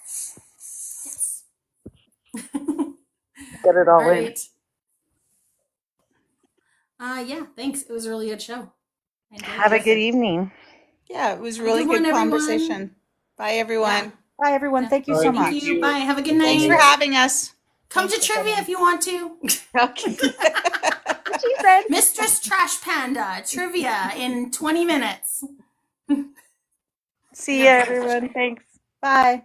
Yes. Get it all All in. right. Yeah, thanks. It was a really good show. I enjoyed Have a this. good evening. Yeah, it was Have a really good good one, everyone. conversation. Bye, everyone. Bye, everyone. Yeah. Thank you All so right, Thank much. you. Bye. Have a good Thanks night. for having us. Come to trivia if you want to. Okay. She said. Mistress Trash Panda trivia in 20 minutes. See ya, everyone. Thanks. Bye.